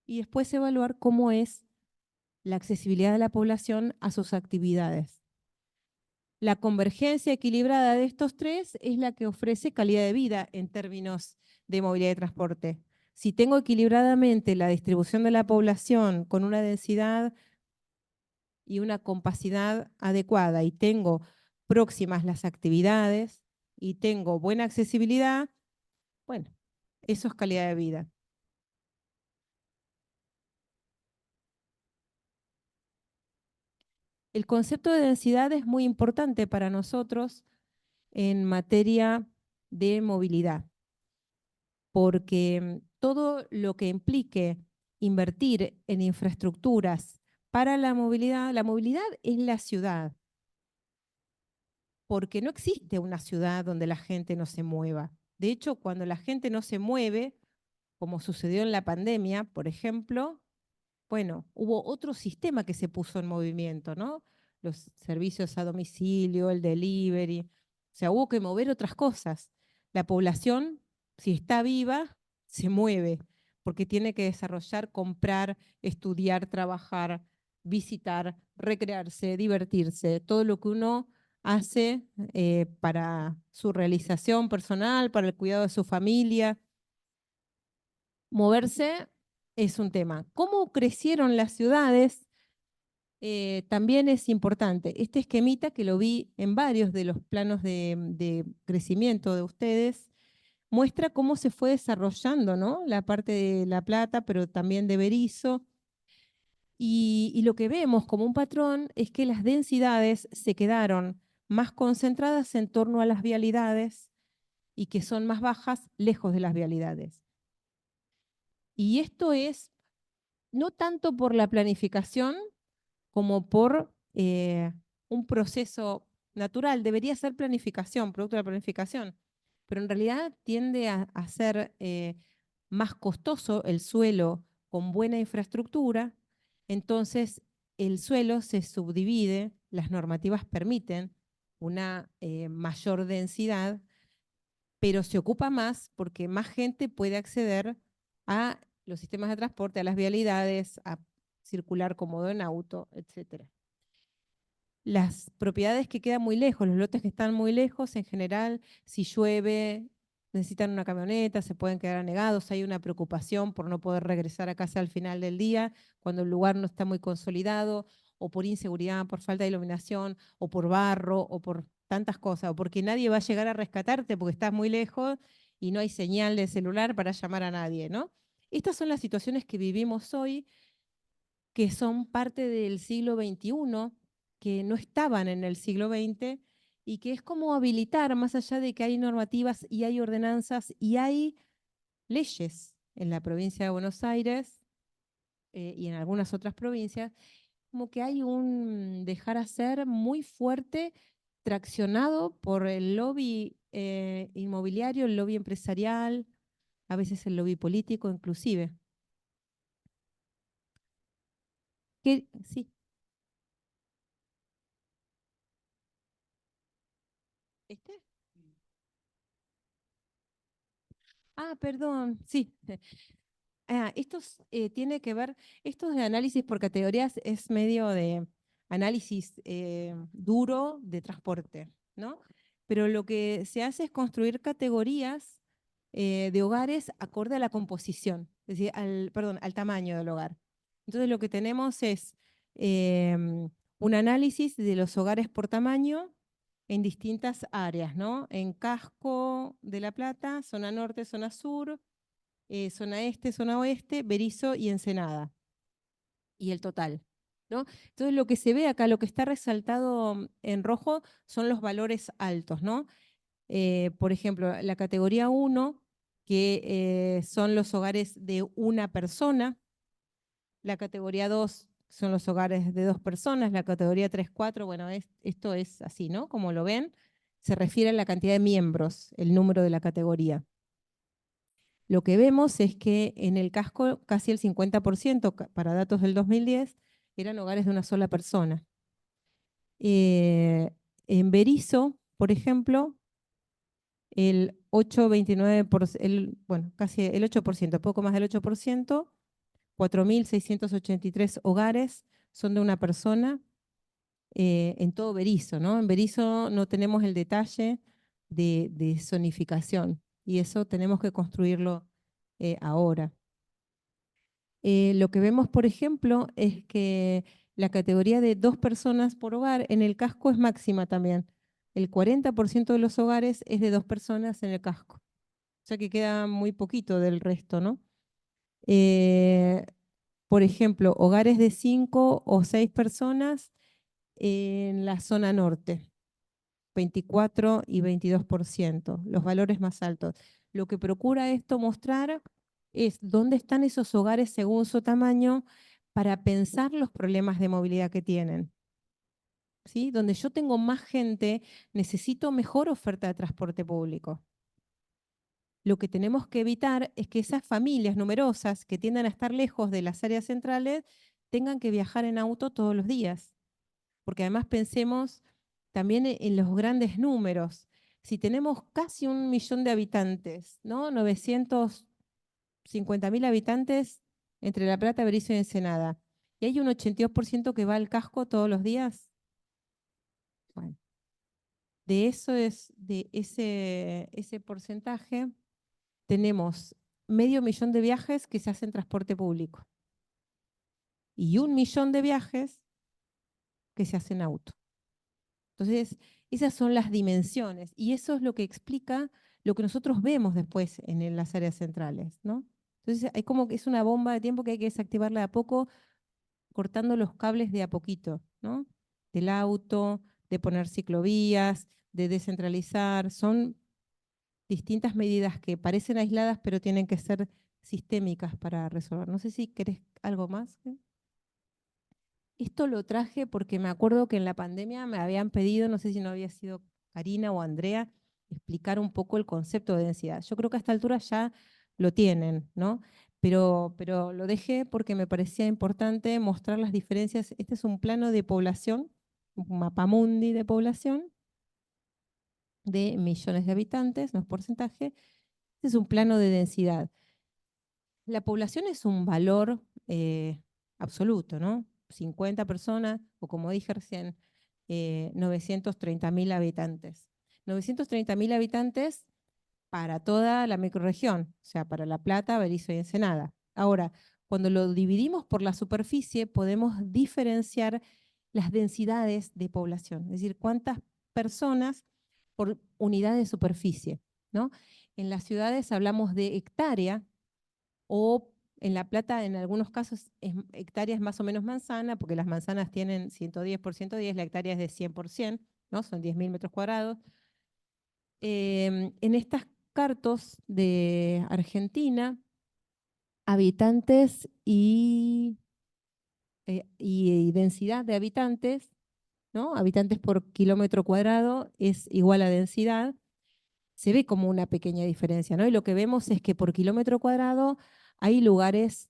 y después evaluar cómo es la accesibilidad de la población a sus actividades. La convergencia equilibrada de estos tres es la que ofrece calidad de vida en términos de movilidad y transporte. Si tengo equilibradamente la distribución de la población con una densidad y una compacidad adecuada y tengo próximas las actividades y tengo buena accesibilidad, bueno, eso es calidad de vida. El concepto de densidad es muy importante para nosotros en materia de movilidad, porque todo lo que implique invertir en infraestructuras para la movilidad es la ciudad, porque no existe una ciudad donde la gente no se mueva. De hecho, cuando la gente no se mueve, como sucedió en la pandemia, por ejemplo, bueno, hubo otro sistema que se puso en movimiento, ¿no? Los servicios a domicilio, el delivery. O sea, hubo que mover otras cosas. La población, si está viva, se mueve, porque tiene que desarrollar, comprar, estudiar, trabajar, visitar, recrearse, divertirse, todo lo que uno hace para su realización personal, para el cuidado de su familia. Moverse es un tema. ¿Cómo crecieron las ciudades? También es importante. Este esquemita que lo vi en varios de los planos de crecimiento de ustedes, muestra cómo se fue desarrollando, ¿no? La parte de La Plata, pero también de Berisso. Y lo que vemos como un patrón es que las densidades se quedaron más concentradas en torno a las vialidades y que son más bajas lejos de las vialidades. Y esto es no tanto por la planificación como por un proceso natural. Debería ser planificación, producto de la planificación, pero en realidad tiende a ser más costoso el suelo con buena infraestructura, entonces el suelo se subdivide, las normativas permiten una mayor densidad, pero se ocupa más porque más gente puede acceder a los sistemas de transporte, a las vialidades, a circular cómodo en auto, etcétera. Las propiedades que quedan muy lejos, los lotes que están muy lejos, en general, si llueve, necesitan una camioneta, se pueden quedar anegados, hay una preocupación por no poder regresar a casa al final del día, cuando el lugar no está muy consolidado, o por inseguridad, por falta de iluminación, o por barro, o por tantas cosas, o porque nadie va a llegar a rescatarte porque estás muy lejos y no hay señal de celular para llamar a nadie, ¿no? Estas son las situaciones que vivimos hoy, que son parte del siglo XXI, que no estaban en el siglo XX, y que es como habilitar, más allá de que hay normativas y hay ordenanzas y hay leyes en la provincia de Buenos Aires y en algunas otras provincias, como que hay un dejar hacer muy fuerte, traccionado por el lobby inmobiliario, el lobby empresarial, a veces el lobby político inclusive. Sí, ¿este? Ah, perdón, sí. Estos tiene que ver, estos de análisis por categorías es medio de análisis duro de transporte, ¿no? Pero lo que se hace es construir categorías de hogares acorde a la composición, es decir, perdón, al tamaño del hogar. Entonces lo que tenemos es un análisis de los hogares por tamaño en distintas áreas, ¿no? En Casco de La Plata, zona norte, zona sur, zona este, zona oeste, Berisso y Ensenada, y el total, ¿no? Entonces lo que se ve acá, lo que está resaltado en rojo son los valores altos, ¿no? Por ejemplo, la categoría 1, que son los hogares de una persona, la categoría 2 son los hogares de dos personas, la categoría 3, 4, bueno, esto es así, ¿no? Como lo ven, se refiere a la cantidad de miembros, el número de la categoría. Lo que vemos es que en el casco casi el 50%, para datos del 2010, eran hogares de una sola persona. En Berisso, por ejemplo, el 8,29%, bueno, casi el 8%, poco más del 8%, 4.683 hogares son de una persona en todo Berisso, ¿no? En Berisso no tenemos el detalle de zonificación y eso tenemos que construirlo ahora. Lo que vemos, por ejemplo, es que la categoría de dos personas por hogar en el casco es máxima también. El 40% de los hogares es de dos personas en el casco. O sea que queda muy poquito del resto, ¿no? Eh, por ejemplo, hogares de 5 o 6 personas en la zona norte, 24 y 22%, los valores más altos. Lo que procura esto mostrar es dónde están esos hogares según su tamaño para pensar los problemas de movilidad que tienen. ¿Sí? Donde yo tengo más gente, necesito mejor oferta de transporte público. Lo que tenemos que evitar es que esas familias numerosas que tiendan a estar lejos de las áreas centrales tengan que viajar en auto todos los días. Porque además pensemos también en los grandes números. Si tenemos casi 1 millón de habitantes, ¿no? 950.000 habitantes entre La Plata, Berisso y Ensenada, y hay un 82% que va al casco todos los días, bueno, de ese porcentaje, tenemos 500.000 de viajes que se hacen en transporte público y 1 millón de viajes que se hacen en auto. Entonces, esas son las dimensiones y eso es lo que explica lo que nosotros vemos después en las áreas centrales, ¿no? Entonces, hay como que es una bomba de tiempo que hay que desactivarla de a poco, cortando los cables de a poquito, ¿no? Del auto, de poner ciclovías, de descentralizar. Son distintas medidas que parecen aisladas, pero tienen que ser sistémicas para resolver. No sé si querés algo más. Esto lo traje porque me acuerdo que en la pandemia me habían pedido, no sé si no había sido Karina o Andrea, explicar un poco el concepto de densidad. Yo creo que a esta altura ya lo tienen, ¿no? Pero lo dejé porque me parecía importante mostrar las diferencias. Este es un plano de población, un mapamundi de población de millones de habitantes, no es porcentaje. Este es un plano de densidad. La población es un valor absoluto, ¿no? 50 personas, o como dije recién, 930.000 habitantes. 930.000 habitantes para toda la microrregión, o sea, para La Plata, Berisso y Ensenada. Ahora, cuando lo dividimos por la superficie, podemos diferenciar las densidades de población, es decir, cuántas personas por unidad de superficie, ¿no? En las ciudades hablamos de hectárea, o en La Plata, en algunos casos, hectáreas más o menos manzana, porque las manzanas tienen 110 por 110, la hectárea es de 100%, ¿no? Son 10.000 metros cuadrados. En estas cartos de Argentina, habitantes y densidad de habitantes, ¿no? Habitantes por kilómetro cuadrado es igual a densidad. Se ve como una pequeña diferencia, ¿no? Y lo que vemos es que por kilómetro cuadrado hay lugares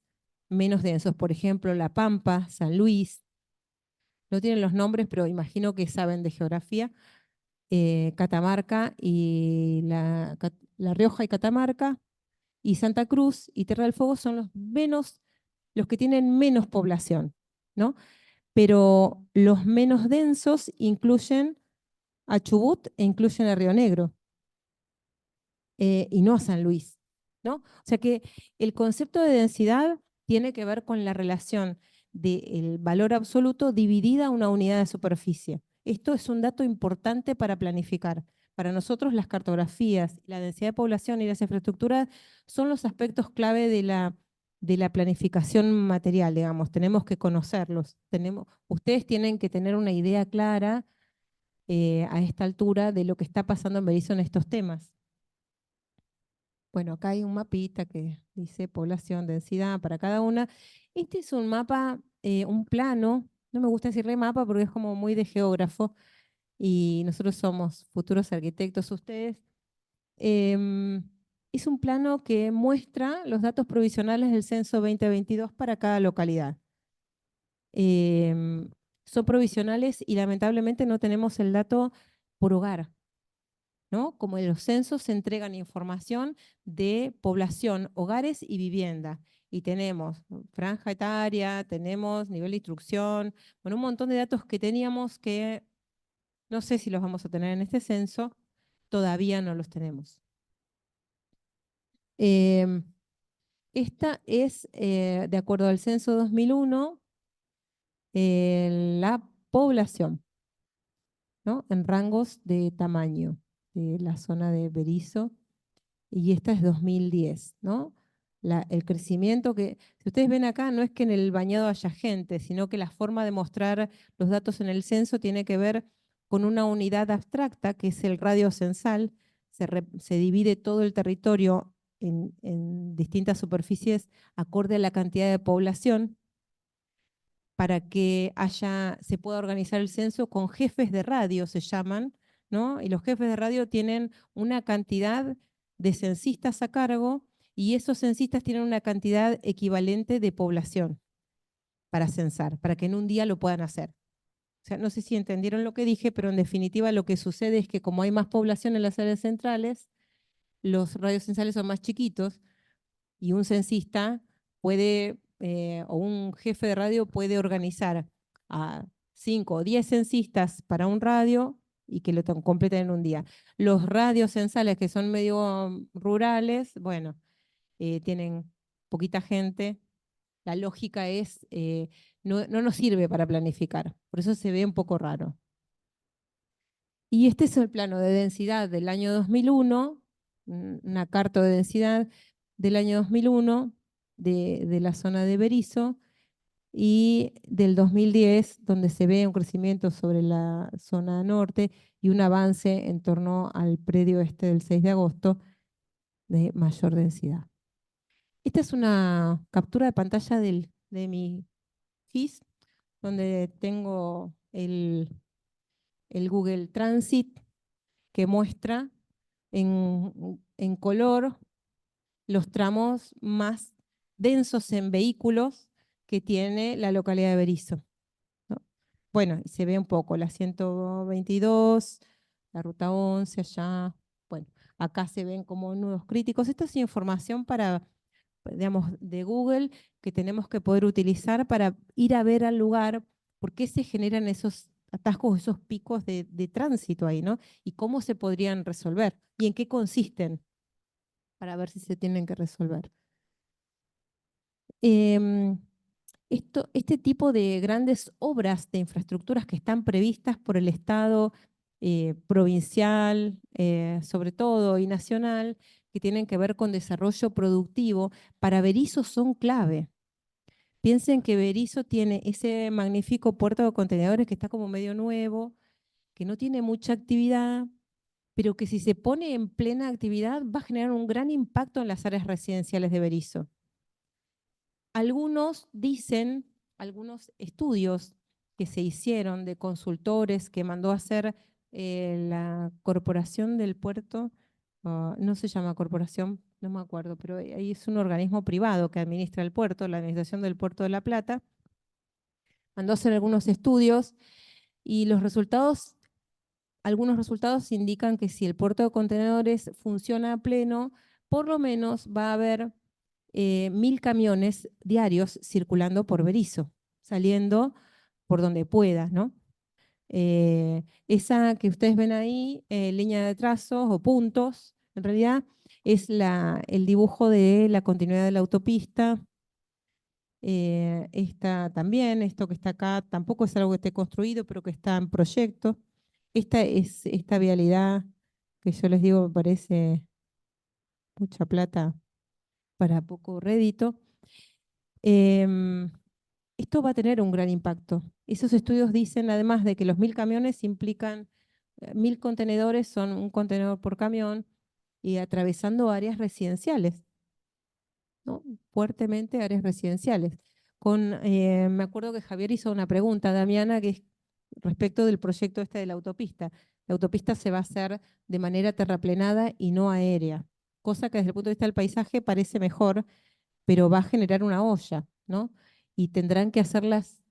menos densos, por ejemplo, La Pampa, San Luis, no tienen los nombres, pero imagino que saben de geografía, Catamarca y La Rioja y Catamarca, y Santa Cruz y Tierra del Fuego son los que tienen menos población, ¿no? Pero los menos densos incluyen a Chubut e incluyen a Río Negro. Y no a San Luis, ¿no? O sea que el concepto de densidad tiene que ver con la relación del valor absoluto dividida a una unidad de superficie. Esto es un dato importante para planificar. Para nosotros las cartografías, la densidad de población y las infraestructuras son los aspectos clave de la planificación material, digamos. Tenemos que conocerlos. Ustedes tienen que tener una idea clara a esta altura de lo que está pasando en Berisso en estos temas. Bueno, acá hay un mapita que dice población, densidad para cada una. Este es un mapa, un plano, no me gusta decirle mapa porque es como muy de geógrafo y nosotros somos futuros arquitectos ustedes. Em, es un plano que muestra los datos provisionales del censo 2022 para cada localidad. Em, Son provisionales y lamentablemente no tenemos el dato por hogar, ¿no? Como en los censos se entregan información de población, hogares y vivienda. Y tenemos franja etaria, tenemos nivel de instrucción, bueno, un montón de datos que teníamos que no sé si los vamos a tener en este censo, todavía no los tenemos. Em, Esta es, de acuerdo al censo 2001, la población, ¿no? En rangos de tamaño de la zona de Berisso, y esta es 2010, ¿no? el crecimiento que, si ustedes ven acá, no es que en el bañado haya gente, sino que la forma de mostrar los datos en el censo tiene que ver con una unidad abstracta, que es el radio censal. Se divide todo el territorio en distintas superficies acorde a la cantidad de población, para que se pueda organizar el censo con jefes de radio, se llaman, ¿no? Y los jefes de radio tienen una cantidad de censistas a cargo, y esos censistas tienen una cantidad equivalente de población para censar, para que en un día lo puedan hacer. O sea, no sé si entendieron lo que dije, pero en definitiva lo que sucede es que como hay más población en las áreas centrales, los radios censales son más chiquitos, y un censista puede, o un jefe de radio puede organizar a 5 o 10 censistas para un radio y que lo completen en un día. Los radios censales que son medio rurales, bueno, tienen poquita gente. La lógica es, no nos sirve para planificar, por eso se ve un poco raro. Y este es el plano de densidad del año 2001, una carta de densidad del año 2001 de la zona de Berisso, y del 2010, donde se ve un crecimiento sobre la zona norte y un avance en torno al predio este del 6 de agosto de mayor densidad. Esta es una captura de pantalla de mi GIS, donde tengo el Google Transit, que muestra en color los tramos más densos en vehículos que tiene la localidad de Berisso, ¿no? Bueno, y se ve un poco la 122, la ruta 11 allá. Bueno, acá se ven como nudos críticos. Esta es información para, digamos, de Google, que tenemos que poder utilizar para ir a ver al lugar por qué se generan esos atascos, esos picos de tránsito ahí, ¿no? Y cómo se podrían resolver y en qué consisten, para ver si se tienen que resolver. Este tipo de grandes obras de infraestructuras que están previstas por el Estado provincial, sobre todo, y nacional, que tienen que ver con desarrollo productivo, para Berisso son clave. Piensen que Berisso tiene ese magnífico puerto de contenedores que está como medio nuevo, que no tiene mucha actividad, pero que si se pone en plena actividad va a generar un gran impacto en las áreas residenciales de Berisso. Algunos dicen, algunos estudios que se hicieron de consultores que mandó a hacer la Corporación del Puerto, no se llama corporación, no me acuerdo, pero ahí es un organismo privado que administra el puerto, la Administración del Puerto de La Plata, mandó a hacer algunos estudios, y algunos resultados indican que si el puerto de contenedores funciona a pleno, por lo menos va a haber 1000 camiones diarios circulando por Berisso, saliendo por donde pueda, ¿no? Esa que ustedes ven ahí, línea de trazos o puntos, en realidad es el dibujo de la continuidad de la autopista. Esta también, esto que está acá, tampoco es algo que esté construido, pero que está en proyecto. Esta es esta vialidad que yo les digo, me parece mucha plata para poco rédito. Esto va a tener un gran impacto. Esos estudios dicen, además de que los 1000 camiones implican 1000 contenedores, son un contenedor por camión, y atravesando áreas residenciales, ¿no? Fuertemente áreas residenciales. Me acuerdo que Javier hizo una pregunta, Damiana, que es respecto del proyecto este de la autopista. La autopista se va a hacer de manera terraplenada y no aérea, cosa que desde el punto de vista del paisaje parece mejor, pero va a generar una olla, ¿no? Y tendrán que hacer las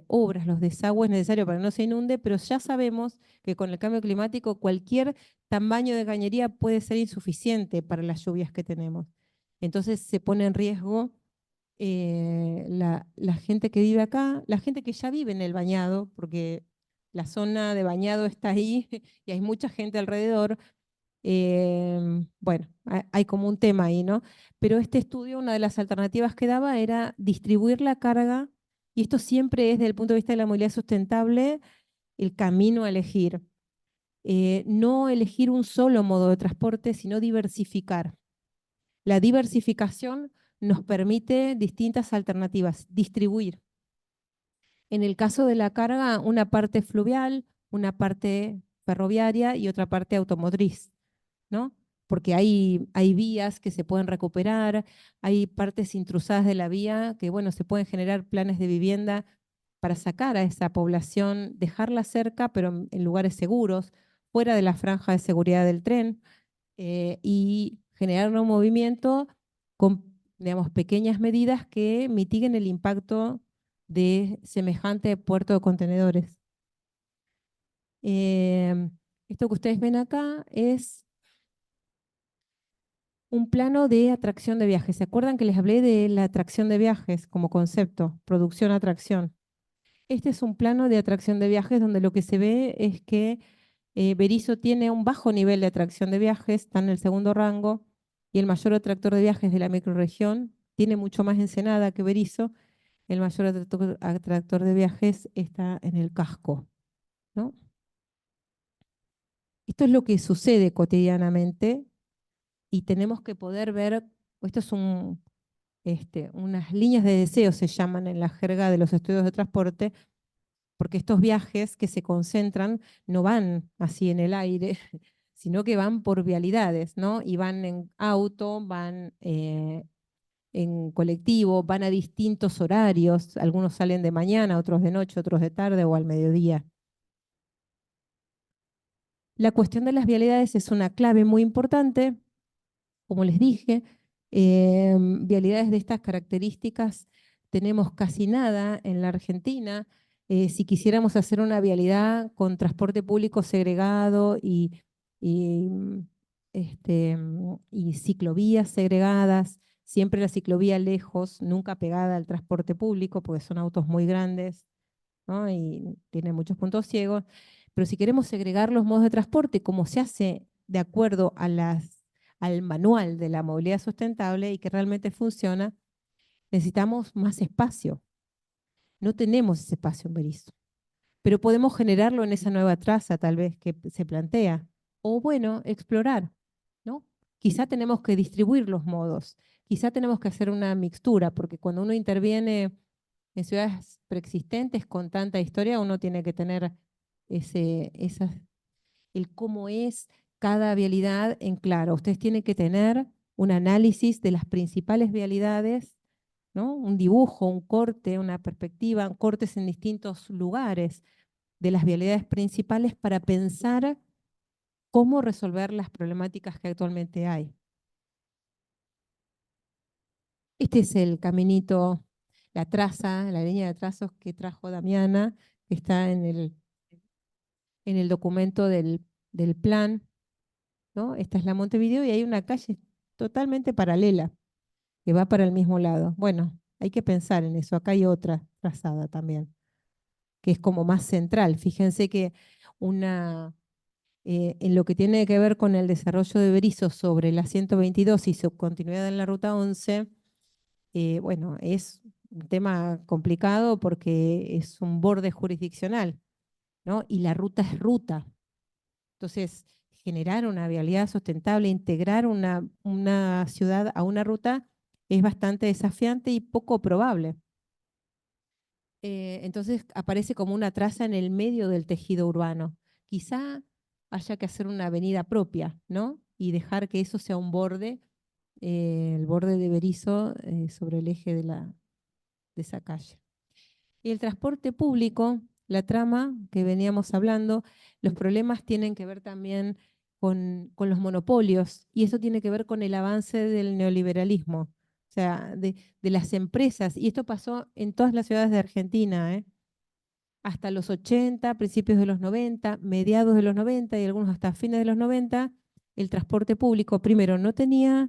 obras, los desagües necesarios para que no se inunde, pero ya sabemos que con el cambio climático cualquier tamaño de cañería puede ser insuficiente para las lluvias que tenemos. Entonces se pone en riesgo la gente que vive acá, la gente que ya vive en el bañado, porque la zona de bañado está ahí y hay mucha gente alrededor. Bueno, hay como un tema ahí, ¿no? Pero este estudio, una de las alternativas que daba era distribuir la carga, y esto siempre es desde el punto de vista de la movilidad sustentable el camino a elegir. No elegir un solo modo de transporte, sino diversificar. La diversificación nos permite distintas alternativas, distribuir. En el caso de la carga, una parte fluvial, una parte ferroviaria y otra parte automotriz, ¿no? Porque hay vías que se pueden recuperar, hay partes intrusadas de la vía que, bueno, se pueden generar planes de vivienda para sacar a esa población, dejarla cerca, pero en lugares seguros, fuera de la franja de seguridad del tren, y generar un movimiento con, digamos, pequeñas medidas que mitiguen el impacto de semejante puerto de contenedores. Esto que ustedes ven acá es un plano de atracción de viajes. ¿Se acuerdan que les hablé de la atracción de viajes como concepto? Producción-atracción. Este es un plano de atracción de viajes donde lo que se ve es que Berisso tiene un bajo nivel de atracción de viajes, está en el segundo rango, y el mayor atractor de viajes de la microrregión tiene mucho más Ensenada que Berisso. El mayor atractor de viajes está en el casco, ¿no? Esto es lo que sucede cotidianamente y tenemos que poder ver, esto es unas líneas de deseo, se llaman en la jerga de los estudios de transporte, porque estos viajes que se concentran no van así en el aire, sino que van por vialidades, ¿no? Y van en auto, van en colectivo, van a distintos horarios, algunos salen de mañana, otros de noche, otros de tarde o al mediodía. La cuestión de las vialidades es una clave muy importante, como les dije, vialidades de estas características tenemos casi nada en la Argentina. Si quisiéramos hacer una vialidad con transporte público segregado y, y ciclovías segregadas, siempre la ciclovía lejos, nunca pegada al transporte público, porque son autos muy grandes, ¿no? Y tiene muchos puntos ciegos. Pero si queremos segregar los modos de transporte, como se hace de acuerdo al manual de la movilidad sustentable y que realmente funciona, necesitamos más espacio. No tenemos ese espacio en Berisso, pero podemos generarlo en esa nueva traza tal vez que se plantea. O bueno, explorar, ¿no? Quizá tenemos que distribuir los modos, quizá tenemos que hacer una mixtura, porque cuando uno interviene en ciudades preexistentes con tanta historia, uno tiene que tener el cómo es cada vialidad en claro. Ustedes tienen que tener un análisis de las principales vialidades, ¿no? Un dibujo, un corte, una perspectiva, cortes en distintos lugares de las vialidades principales para pensar cómo resolver las problemáticas que actualmente hay. Este es el caminito, la traza, la línea de trazos que trajo Damiana, que está en el documento del plan, ¿no? Esta es la Montevideo y hay una calle totalmente paralela que va para el mismo lado. Bueno, hay que pensar en eso. Acá hay otra trazada también, que es como más central. Fíjense que en lo que tiene que ver con el desarrollo de Berisso sobre la 122 y su continuidad en la ruta 11, bueno, es un tema complicado porque es un borde jurisdiccional, ¿no? Y la ruta es ruta. Entonces, generar una vialidad sustentable, integrar una ciudad a una ruta es bastante desafiante y poco probable. Entonces aparece como una traza en el medio del tejido urbano. Quizá haya que hacer una avenida propia, ¿no? Y dejar que eso sea un borde, el borde de Berisso sobre el eje de esa calle. Y el transporte público, la trama que veníamos hablando, los problemas tienen que ver también con los monopolios y eso tiene que ver con el avance del neoliberalismo, o sea, de las empresas. Y esto pasó en todas las ciudades de Argentina, hasta los 80, principios de los 90, mediados de los 90 y algunos hasta fines de los 90, el transporte público primero no tenía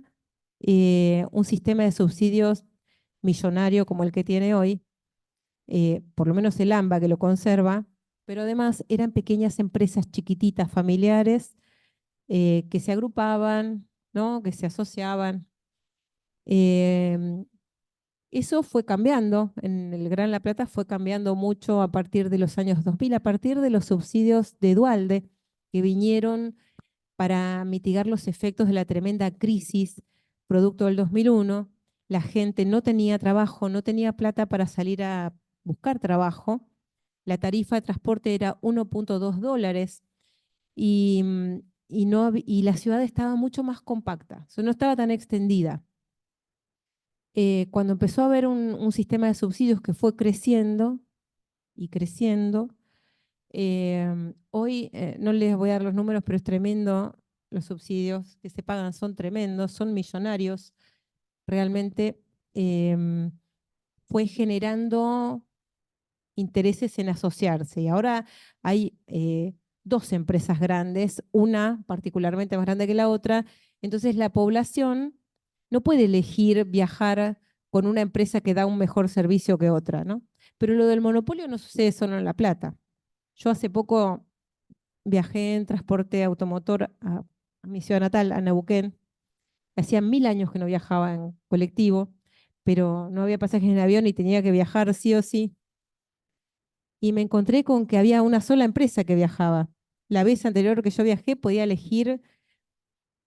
un sistema de subsidios millonario como el que tiene hoy, por lo menos el AMBA que lo conserva, pero además eran pequeñas empresas chiquititas, familiares, que se agrupaban, ¿no? Que se asociaban. Em, Eso fue cambiando, en el Gran La Plata fue cambiando mucho a partir de los años 2000, a partir de los subsidios de Dualde, que vinieron para mitigar los efectos de la tremenda crisis producto del 2001. la gente no tenía trabajo, no tenía plata para salir a buscar trabajo. La tarifa de transporte era $1.2 y, y la ciudad estaba mucho más compacta, no estaba tan extendida. Cuando empezó a haber un sistema de subsidios que fue creciendo y creciendo, hoy no les voy a dar los números, pero es tremendo, los subsidios que se pagan son tremendos, son millonarios, realmente fue generando intereses en asociarse. Y ahora hay dos empresas grandes, una particularmente más grande que la otra, entonces la población no puede elegir viajar con una empresa que da un mejor servicio que otra, ¿no? Pero lo del monopolio no sucede solo en La Plata. Yo hace poco viajé en transporte automotor a mi ciudad natal, a Neuquén. Hacía 1000 años que no viajaba en colectivo, pero no había pasajes en avión y tenía que viajar sí o sí. Y me encontré con que había una sola empresa que viajaba. La vez anterior que yo viajé podía elegir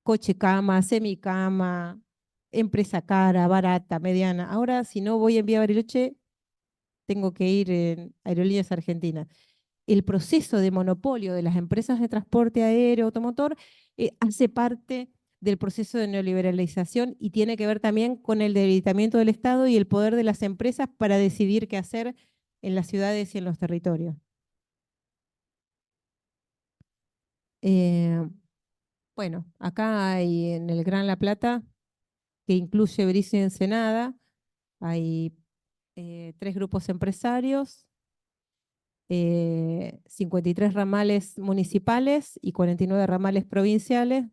coche cama, semicama, empresa cara, barata, mediana. Ahora, si no voy en Vía Bariloche, tengo que ir en Aerolíneas Argentinas. El proceso de monopolio de las empresas de transporte aéreo, automotor, hace parte del proceso de neoliberalización y tiene que ver también con el debilitamiento del Estado y el poder de las empresas para decidir qué hacer en las ciudades y en los territorios. Eh, bueno, acá hay en el Gran La Plata, que incluye Berisso y Ensenada, hay 3 grupos empresarios, 53 ramales municipales y 49 ramales provinciales.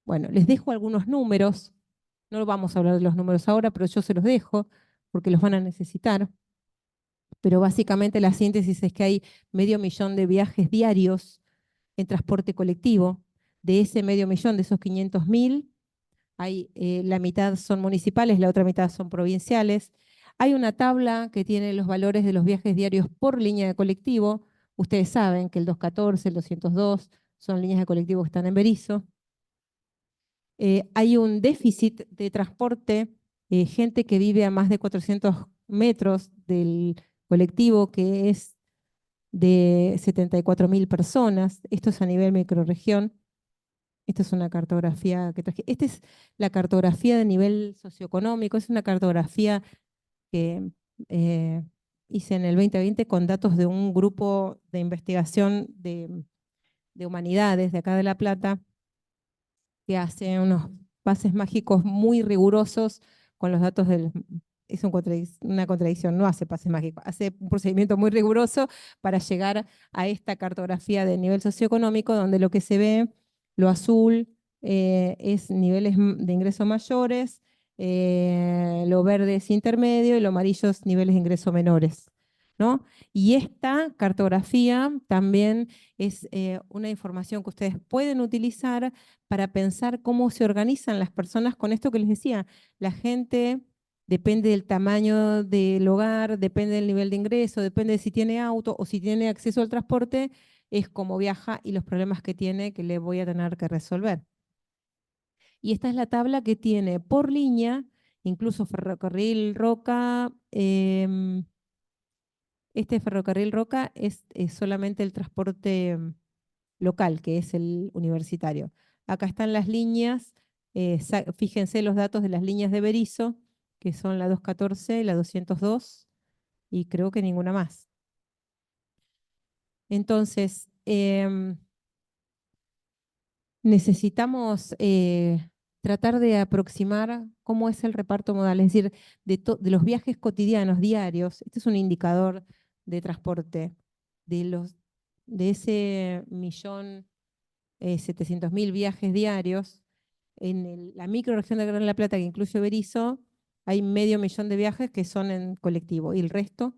Bueno, les dejo algunos números, no vamos a hablar de los números ahora, pero yo se los dejo porque los van a necesitar. Pero básicamente la síntesis es que hay 500.000 de viajes diarios en transporte colectivo. De ese 500.000, de esos 500.000, hay, la mitad son municipales, la otra mitad son provinciales. Hay una tabla que tiene los valores de los viajes diarios por línea de colectivo. Ustedes saben que el 214, el 202 son líneas de colectivo que están en Berisso. Hay un déficit de transporte, gente que vive a más de 400 metros del colectivo, que es de 74.000 personas. Esto es a nivel microrregión. Esta es una cartografía que traje. Esta es la cartografía de nivel socioeconómico. Es una cartografía que eh, hice en el 2020 con datos de un grupo de investigación de humanidades de acá de La Plata, que hace unos pases mágicos muy rigurosos con los datos del... Es una contradicción, no hace pases mágicos, hace un procedimiento muy riguroso para llegar a esta cartografía de nivel socioeconómico, donde lo que se ve, lo azul, es niveles de ingresos mayores, lo verde es intermedio y lo amarillo es niveles de ingreso menores, ¿no? Y esta cartografía también es una información que ustedes pueden utilizar para pensar cómo se organizan las personas con esto que les decía. La gente depende del tamaño del hogar, depende del nivel de ingreso, depende de si tiene auto o si tiene acceso al transporte, es cómo viaja y los problemas que tiene que le voy a tener que resolver. Y esta es la tabla que tiene por línea, incluso ferrocarril Roca. Este ferrocarril Roca es solamente el transporte local, que es el universitario. Acá están las líneas, fíjense los datos de las líneas de Berisso, que son la 214 y la 202, y creo que ninguna más. Entonces, necesitamos tratar de aproximar cómo es el reparto modal, es decir, de los viajes cotidianos, diarios. Este es un indicador de transporte. De ese 1.700.000 viajes diarios, en la microrregión de Gran La Plata, que incluye Berisso, hay 500.000 de viajes que son en colectivo y el resto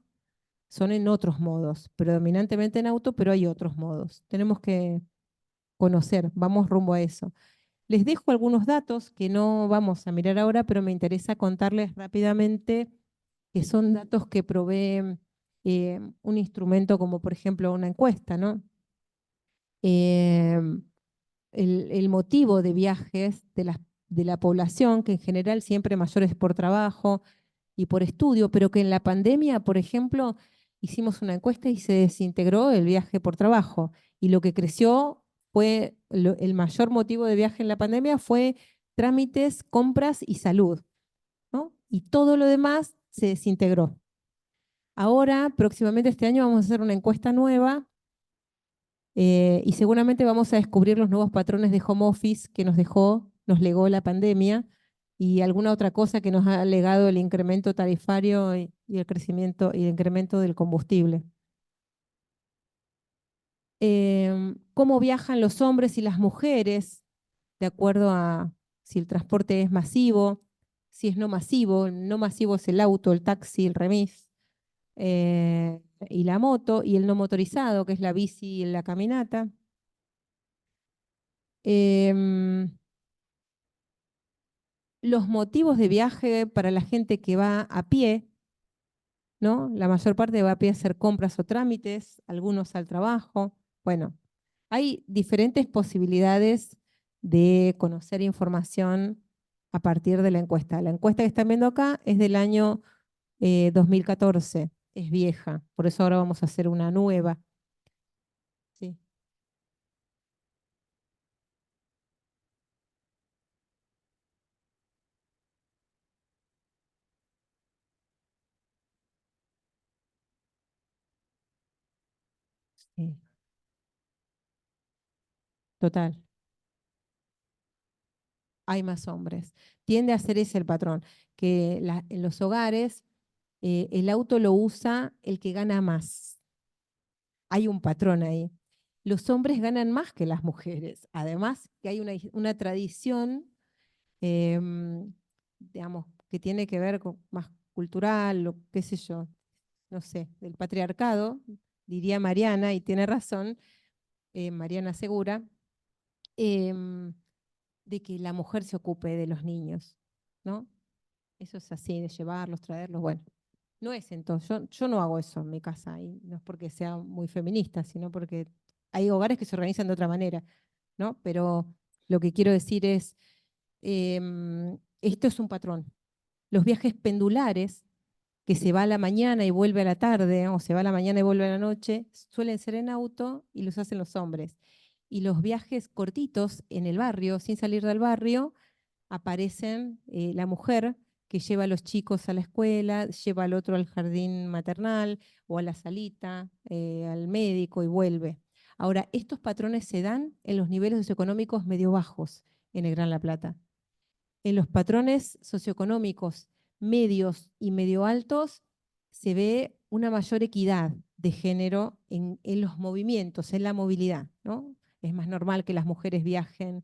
son en otros modos, predominantemente en auto, pero hay otros modos. Tenemos que conocer, vamos rumbo a eso. Les dejo algunos datos que no vamos a mirar ahora, pero me interesa contarles rápidamente que son datos que provee un instrumento como por ejemplo una encuesta, ¿no? El motivo de viajes de las de la población, que en general siempre mayores por trabajo y por estudio, pero que en la pandemia, por ejemplo, hicimos una encuesta y se desintegró el viaje por trabajo. Y lo que creció fue, el mayor motivo de viaje en la pandemia fue trámites, compras y salud, ¿no? Y todo lo demás se desintegró. Ahora, próximamente este año, vamos a hacer una encuesta nueva y seguramente vamos a descubrir los nuevos patrones de home office que nos legó la pandemia y alguna otra cosa que nos ha legado el incremento tarifario y el crecimiento y el incremento del combustible. Cómo viajan los hombres y las mujeres, de acuerdo a si el transporte es masivo, si es no masivo. El no masivo es el auto, el taxi, el remis, y la moto, y el no motorizado, que es la bici y la caminata. Em, los motivos de viaje para la gente que va a pie, ¿no? La mayor parte va a pie a hacer compras o trámites, algunos al trabajo. Bueno, hay diferentes posibilidades de conocer información a partir de la encuesta. La encuesta que están viendo acá es del año 2014, es vieja, por eso ahora vamos a hacer una nueva. Sí, sí, total. Hay más hombres. Tiende a ser ese el patrón, que en los hogares el auto lo usa el que gana más. Hay un patrón ahí. Los hombres ganan más que las mujeres. Además, que hay una tradición, digamos, que tiene que ver con más cultural, o qué sé yo, no sé, del patriarcado, diría Mariana, y tiene razón, Mariana Segura, em, de que la mujer se ocupe de los niños, ¿no? Eso es así, de llevarlos, traerlos, bueno. No es entonces, yo no hago eso en mi casa, y no es porque sea muy feminista, sino porque hay hogares que se organizan de otra manera, ¿no? Pero lo que quiero decir es, esto es un patrón. Los viajes pendulares, que se va a la mañana y vuelve a la tarde, o se va a la mañana y vuelve a la noche, suelen ser en auto y los hacen los hombres. Y los viajes cortitos en el barrio, sin salir del barrio, aparecen la mujer que lleva a los chicos a la escuela, lleva al otro al jardín maternal o a la salita, al médico y vuelve. Ahora, estos patrones se dan en los niveles socioeconómicos medio bajos en el Gran La Plata. En los patrones socioeconómicos medios y medio altos se ve una mayor equidad de género en los movimientos, en la movilidad, ¿no? Es más normal que las mujeres viajen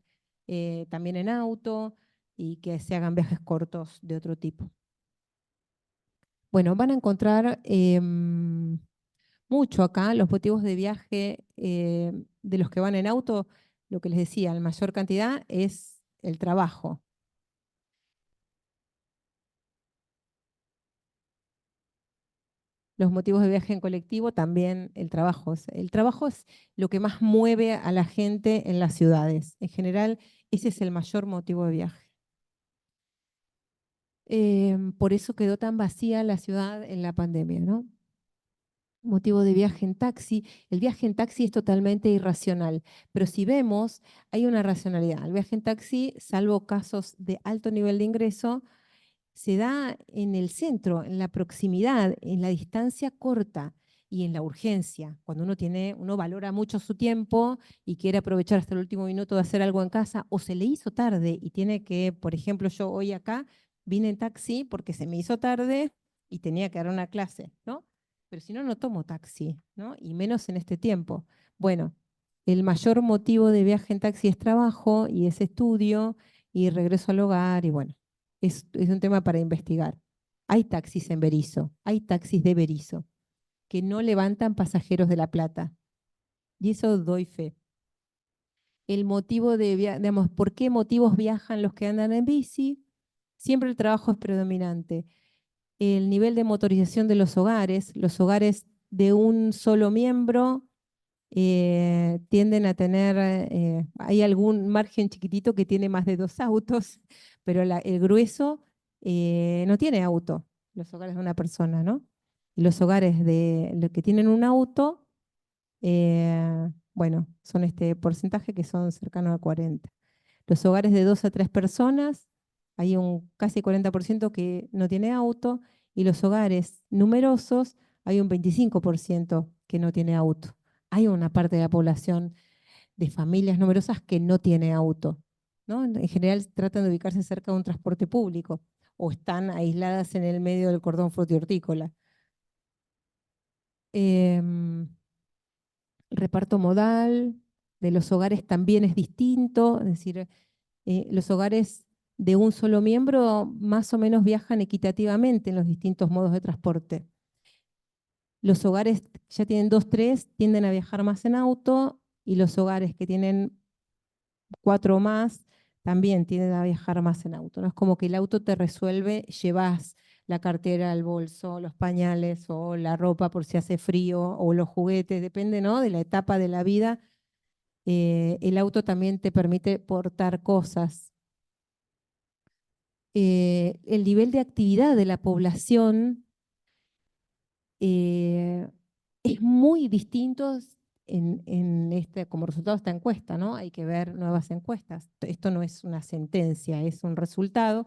también en auto y que se hagan viajes cortos de otro tipo. Bueno, van a encontrar mucho acá los motivos de viaje de los que van en auto. Lo que les decía, la mayor cantidad es el trabajo. Los motivos de viaje en colectivo, también el trabajo. El trabajo es lo que más mueve a la gente en las ciudades. En general, ese es el mayor motivo de viaje. Por eso quedó tan vacía la ciudad en la pandemia, ¿no? Motivo de viaje en taxi. El viaje en taxi es totalmente irracional, pero si vemos, hay una racionalidad. El viaje en taxi, salvo casos de alto nivel de ingreso, se da en el centro, en la proximidad, en la distancia corta y en la urgencia. Cuando uno valora mucho su tiempo y quiere aprovechar hasta el último minuto de hacer algo en casa, o se le hizo tarde y tiene que, por ejemplo, yo hoy acá vine en taxi porque se me hizo tarde y tenía que dar una clase, ¿no? Pero si no, no tomo taxi, ¿no? Y menos en este tiempo. Bueno, el mayor motivo de viaje en taxi es trabajo y es estudio y regreso al hogar y bueno, es un tema para investigar. Hay taxis en Berisso, hay taxis de Berisso que no levantan pasajeros de La Plata. Y eso doy fe. El motivo digamos, ¿por qué motivos viajan los que andan en bici? Siempre el trabajo es predominante. El nivel de motorización de los hogares de un solo miembro tienden a tener, hay algún margen chiquitito que tiene más de 2 autos, pero el grueso no tiene auto, los hogares de una persona, ¿no? Y los hogares de los que tienen un auto, bueno, son este porcentaje que son cercanos al 40. Los hogares de 2 a 3 personas, hay un casi 40% que no tiene auto, y los hogares numerosos, hay un 25% que no tiene auto. Hay una parte de la población de familias numerosas que no tiene auto, ¿no? En general tratan de ubicarse cerca de un transporte público o están aisladas en el medio del cordón frutihortícola. El reparto modal de los hogares también es distinto, es decir, los hogares de un solo miembro más o menos viajan equitativamente en los distintos modos de transporte. Los hogares que ya tienen 2, 3 tienden a viajar más en auto, y los hogares que tienen 4 o más también tienden a viajar más en auto. No es como que el auto te resuelve, llevas la cartera, el bolso, los pañales o la ropa por si hace frío o los juguetes, depende, ¿no?, de la etapa de la vida. El auto también te permite portar cosas. El nivel de actividad de la población es muy distinto como resultado de esta encuesta, ¿no? Hay que ver nuevas encuestas. Esto no es una sentencia, es un resultado.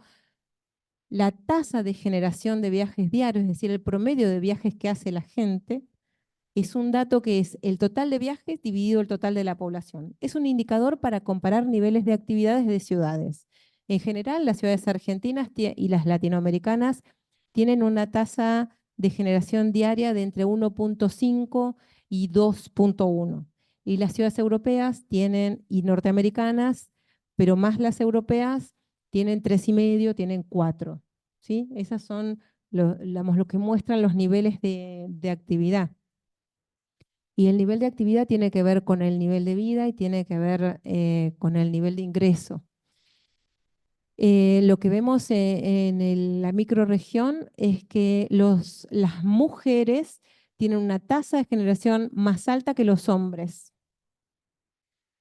La tasa de generación de viajes diarios, es decir, el promedio de viajes que hace la gente, es un dato que es el total de viajes dividido el total de la población. Es un indicador para comparar niveles de actividades de ciudades. En general, las ciudades argentinas y las latinoamericanas tienen una tasa de generación diaria de entre 1.5 y 2.1. Y las ciudades europeas y norteamericanas, pero más las europeas, tienen 3,5, tienen 4. ¿Sí? Esas son lo que muestran los niveles de actividad. Y el nivel de actividad tiene que ver con el nivel de vida y tiene que ver con el nivel de ingreso. Lo que vemos en la microrregión es que las mujeres tienen una tasa de generación más alta que los hombres.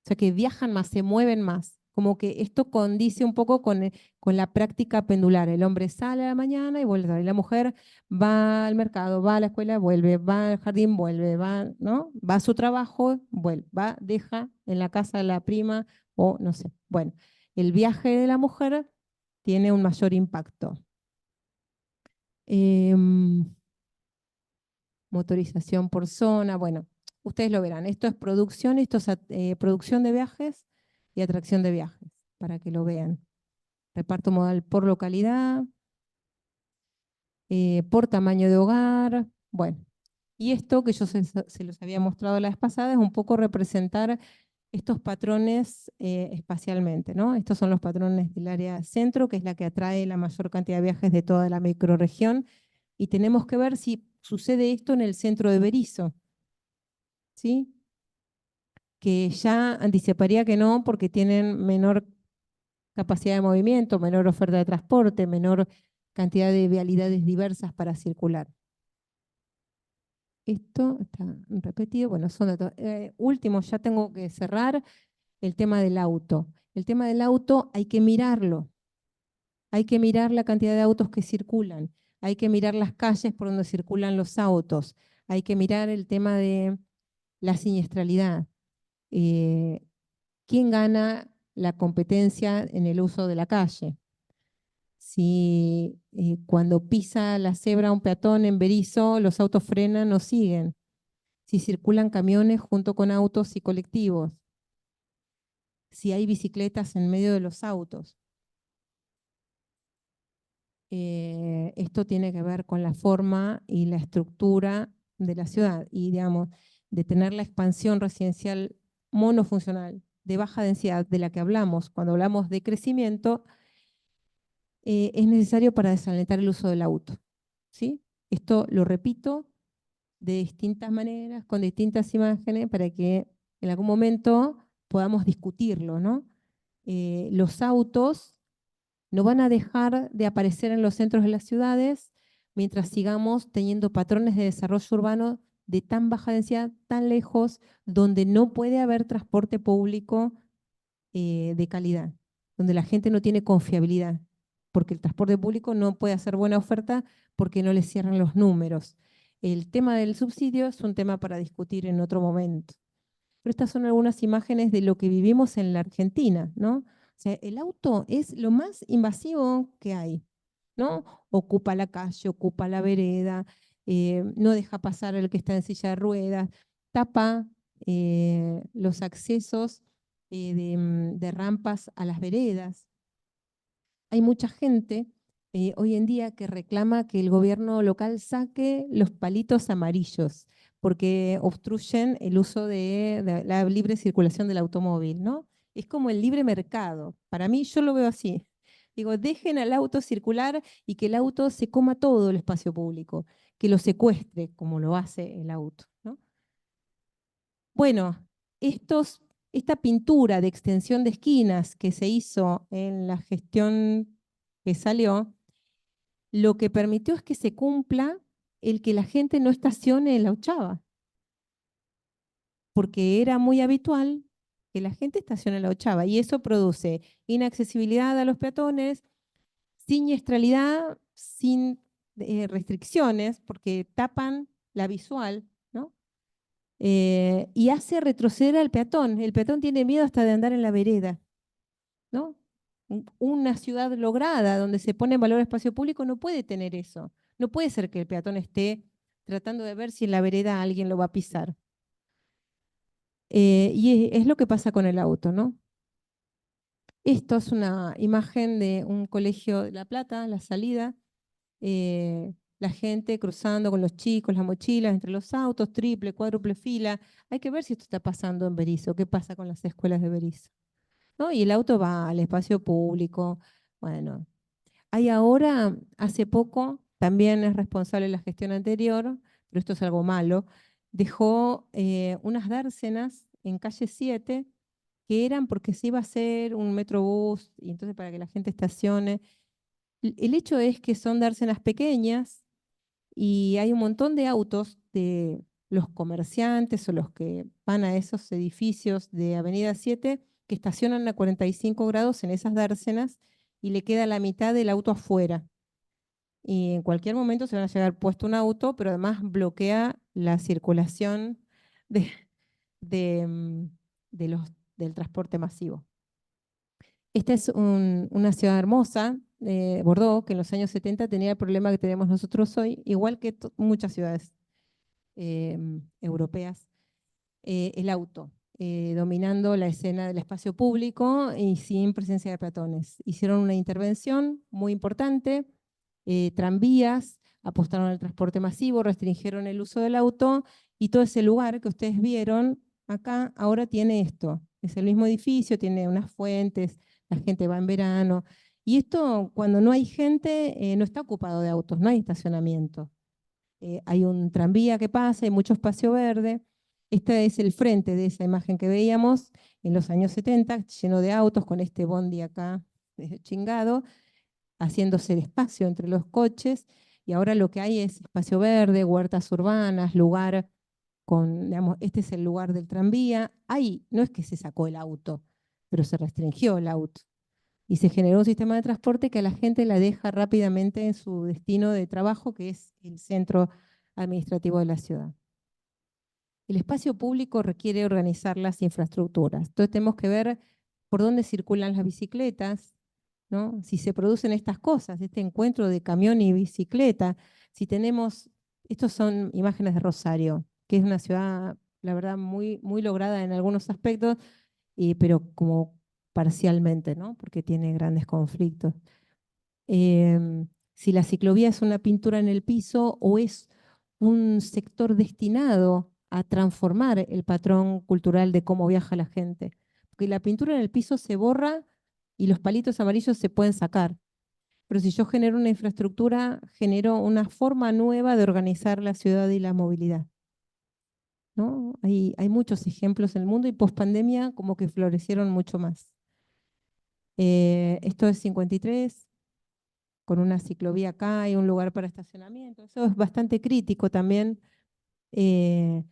O sea, que viajan más, se mueven más. Como que esto condice un poco con la práctica pendular. El hombre sale a la mañana y vuelve, y la mujer va al mercado, va a la escuela, vuelve, va al jardín, vuelve, va, ¿no? Va a su trabajo, vuelve, va, deja en la casa de la prima o no sé. Bueno, el viaje de la mujer tiene un mayor impacto. Motorización por zona, bueno, ustedes lo verán. Esto es producción, esto es producción de viajes y atracción de viajes, para que lo vean. Reparto modal por localidad, por tamaño de hogar, bueno. Y esto que yo se los había mostrado la vez pasada es un poco representar estos patrones espacialmente, ¿no? Estos son los patrones del área centro, que es la que atrae la mayor cantidad de viajes de toda la microrregión, y tenemos que ver si sucede esto en el centro de Berisso, ¿sí? Que ya anticiparía que no, porque tienen menor capacidad de movimiento, menor oferta de transporte, menor cantidad de vialidades diversas para circular. Esto está repetido, bueno, son datos. Último, ya tengo que cerrar el tema del auto. El tema del auto hay que mirarlo. Hay que mirar la cantidad de autos que circulan. Hay que mirar las calles por donde circulan los autos. Hay que mirar el tema de la siniestralidad. ¿Quién gana la competencia en el uso de la calle? Si cuando pisa la cebra un peatón en Berisso, los autos frenan o siguen. Si circulan camiones junto con autos y colectivos. Si hay bicicletas en medio de los autos. Esto tiene que ver con la forma y la estructura de la ciudad y, digamos, de tener la expansión residencial monofuncional de baja densidad de la que hablamos cuando hablamos de crecimiento, es necesario para desalentar el uso del auto, ¿sí? Esto lo repito de distintas maneras, con distintas imágenes, para que en algún momento podamos discutirlo, ¿no? Los autos no van a dejar de aparecer en los centros de las ciudades mientras sigamos teniendo patrones de desarrollo urbano de tan baja densidad, tan lejos, donde no puede haber transporte público de calidad, donde la gente no tiene confiabilidad, porque el transporte público no puede hacer buena oferta porque no le cierran los números. El tema del subsidio es un tema para discutir en otro momento. Pero estas son algunas imágenes de lo que vivimos en la Argentina, ¿no? O sea, el auto es lo más invasivo que hay, ¿no? Ocupa la calle, ocupa la vereda, no deja pasar al que está en silla de ruedas, tapa los accesos de rampas a las veredas. Hay mucha gente hoy en día que reclama que el gobierno local saque los palitos amarillos porque obstruyen el uso de la libre circulación del automóvil, ¿no? Es como el libre mercado. Para mí, yo lo veo así. Digo, dejen al auto circular y que el auto se coma todo el espacio público, que lo secuestre como lo hace el auto, ¿no? Bueno, esta pintura de extensión de esquinas que se hizo en la gestión que salió, lo que permitió es que se cumpla el que la gente no estacione en la ochava, porque era muy habitual que la gente estacione en la ochava y eso produce inaccesibilidad a los peatones, siniestralidad, sin restricciones, porque tapan la visual, ¿no? Y hace retroceder al peatón. El peatón tiene miedo hasta de andar en la vereda, ¿no? Una ciudad lograda donde se pone en valor el espacio público no puede tener eso. No puede ser que el peatón esté tratando de ver si en la vereda alguien lo va a pisar. Y es lo que pasa con el auto, ¿no? Esto es una imagen de un colegio de La Plata, la salida, la gente cruzando con los chicos, las mochilas entre los autos, triple, cuádruple fila. Hay que ver si esto está pasando en Berisso, qué pasa con las escuelas de Berisso, ¿no? Y el auto va al espacio público. Bueno, hay ahora, hace poco, también es responsable la gestión anterior, pero esto es algo malo, dejó unas dársenas en calle 7 que eran porque se iba a hacer un metrobús y entonces para que la gente estacione. El hecho es que son dársenas pequeñas y hay un montón de autos de los comerciantes o los que van a esos edificios de Avenida 7 que estacionan a 45 grados en esas dársenas y le queda la mitad del auto afuera. Y en cualquier momento se van a llegar puesto un auto, pero además bloquea la circulación de, de, mm, de del transporte masivo. Esta es una ciudad hermosa, Bordeaux, que en los años 70 tenía el problema que tenemos nosotros hoy, igual que muchas ciudades europeas, el auto, dominando la escena del espacio público y sin presencia de peatones. Hicieron una intervención muy importante, tranvías, apostaron al transporte masivo, restringieron el uso del auto y todo ese lugar que ustedes vieron acá ahora tiene esto. Es el mismo edificio, tiene unas fuentes, la gente va en verano. Y esto, cuando no hay gente, no está ocupado de autos, no hay estacionamiento. Hay un tranvía que pasa, hay mucho espacio verde. Este es el frente de esa imagen que veíamos en los años 70, lleno de autos, con este bondi acá chingado, haciéndose el espacio entre los coches. Y ahora lo que hay es espacio verde, huertas urbanas, lugar con, digamos, este es el lugar del tranvía. Ahí no es que se sacó el auto, pero se restringió el auto. Y se generó un sistema de transporte que a la gente la deja rápidamente en su destino de trabajo, que es el centro administrativo de la ciudad. El espacio público requiere organizar las infraestructuras. Entonces tenemos que ver por dónde circulan las bicicletas, ¿no? Si se producen estas cosas, este encuentro de camión y bicicleta, si tenemos, estos son imágenes de Rosario, que es una ciudad, la verdad, muy, muy lograda en algunos aspectos, pero como parcialmente, ¿no? Porque tiene grandes conflictos. Si la ciclovía es una pintura en el piso o es un sector destinado a transformar el patrón cultural de cómo viaja la gente. Porque la pintura en el piso se borra y los palitos amarillos se pueden sacar. Pero si yo genero una infraestructura, genero una forma nueva de organizar la ciudad y la movilidad, ¿no? Hay muchos ejemplos en el mundo y post-pandemia como que florecieron mucho más. Esto es 53, con una ciclovía acá y un lugar para estacionamiento. Eso es bastante crítico también eh,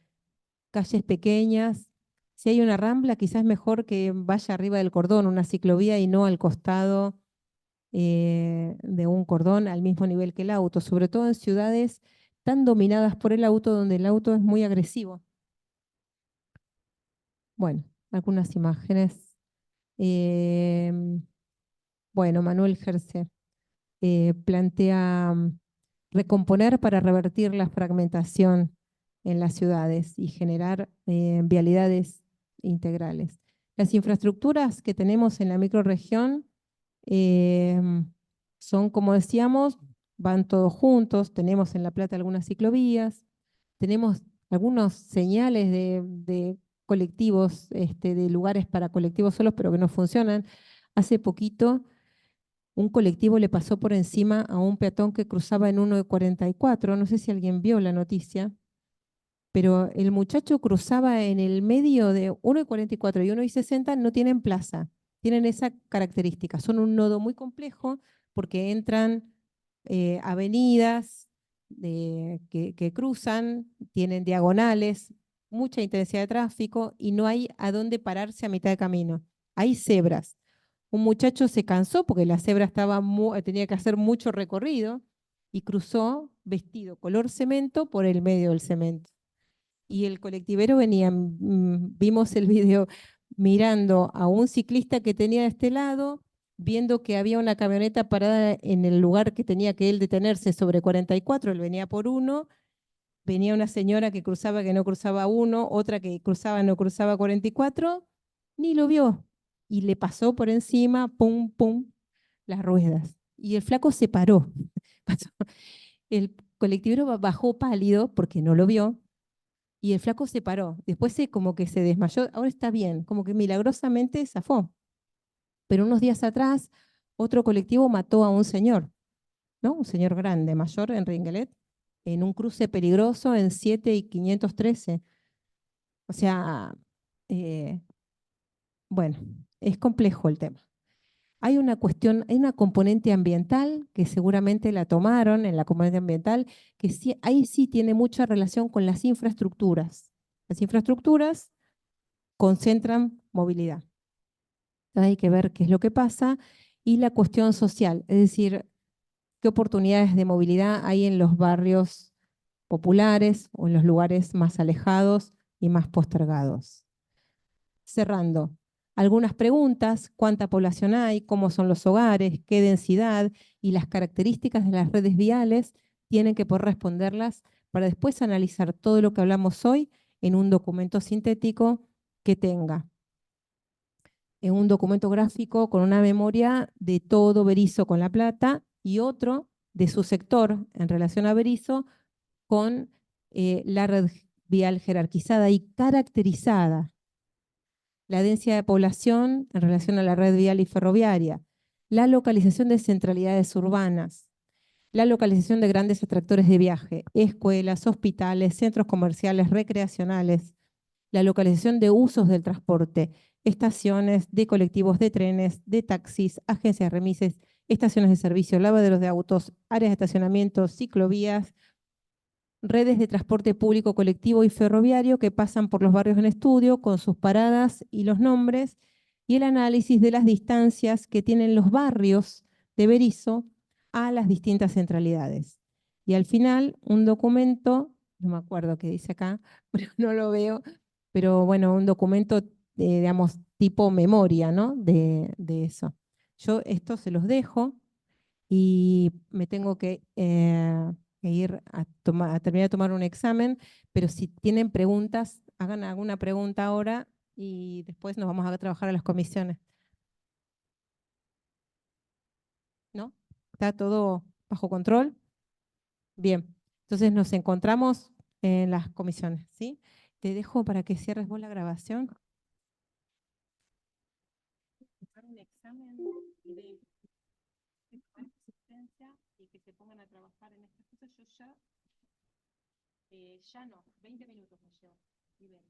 calles pequeñas. Si hay una rambla, quizás es mejor que vaya arriba del cordón, una ciclovía y no al costado de un cordón al mismo nivel que el auto, sobre todo en ciudades tan dominadas por el auto, donde el auto es muy agresivo. Bueno, algunas imágenes. Bueno, Manuel Gerse plantea recomponer para revertir la fragmentación en las ciudades y generar vialidades integrales. Las infraestructuras que tenemos en la microrregión eh, son, como decíamos, van todos juntos. Tenemos en La Plata algunas ciclovías, tenemos algunos señales de colectivos, de lugares para colectivos solos, pero que no funcionan. Hace poquito un colectivo le pasó por encima a un peatón que cruzaba en 1,44. No sé si alguien vio la noticia, pero el muchacho cruzaba en el medio de 1,44 y 1,60, no tienen plaza, tienen esa característica. Son un nodo muy complejo porque entran avenidas que cruzan, tienen diagonales, mucha intensidad de tráfico y no hay a dónde pararse a mitad de camino. Hay cebras. Un muchacho se cansó porque la cebra tenía que hacer mucho recorrido y cruzó vestido color cemento por el medio del cemento. Y el colectivero venía, vimos el video, mirando a un ciclista que tenía de este lado, viendo que había una camioneta parada en el lugar que tenía que él detenerse sobre 44, él venía por uno, venía una señora que no cruzaba uno, otra que cruzaba no cruzaba 44, ni lo vio. Y le pasó por encima, pum, pum, las ruedas. Y el flaco se paró. El colectivero bajó pálido porque no lo vio y el flaco se paró. Después como que se desmayó, ahora está bien, como que milagrosamente zafó. Pero unos días atrás, otro colectivo mató a un señor, ¿no? Un señor grande, mayor, en Ringelet, en un cruce peligroso en 7 y 513. O sea, eh, bueno, es complejo el tema. Hay una cuestión, hay una componente ambiental que seguramente la tomaron en la componente ambiental, que sí, ahí sí tiene mucha relación con las infraestructuras. Las infraestructuras concentran movilidad. Entonces hay que ver qué es lo que pasa y la cuestión social, es decir, qué oportunidades de movilidad hay en los barrios populares o en los lugares más alejados y más postergados. Cerrando, algunas preguntas: ¿cuánta población hay? ¿Cómo son los hogares? ¿Qué densidad? Y las características de las redes viales tienen que poder responderlas para después analizar todo lo que hablamos hoy en un documento sintético que tenga en un documento gráfico con una memoria de todo Berisso con La Plata y otro de su sector en relación a Berisso con la red vial jerarquizada y caracterizada, la densidad de población en relación a la red vial y ferroviaria, la localización de centralidades urbanas, la localización de grandes atractores de viaje, escuelas, hospitales, centros comerciales, recreacionales, la localización de usos del transporte, estaciones de colectivos, de trenes, de taxis, agencias de remises, estaciones de servicio, lavaderos de autos, áreas de estacionamiento, ciclovías, redes de transporte público, colectivo y ferroviario que pasan por los barrios en estudio con sus paradas y los nombres, y el análisis de las distancias que tienen los barrios de Berisso a las distintas centralidades. Y al final, un documento, no me acuerdo qué dice acá, pero no lo veo, pero bueno, un documento, digamos, tipo memoria, ¿no? De eso. Yo esto se los dejo y me tengo que ir a terminar de tomar un examen, pero si tienen preguntas, hagan alguna pregunta ahora y después nos vamos a trabajar a las comisiones, ¿no? ¿Está todo bajo control? Bien, entonces nos encontramos en las comisiones, ¿sí? Te dejo para que cierres vos la grabación. Un examen de existencia y que se pongan a trabajar en estas cosas. Yo ya no, 20 minutos me llevo. Y ven.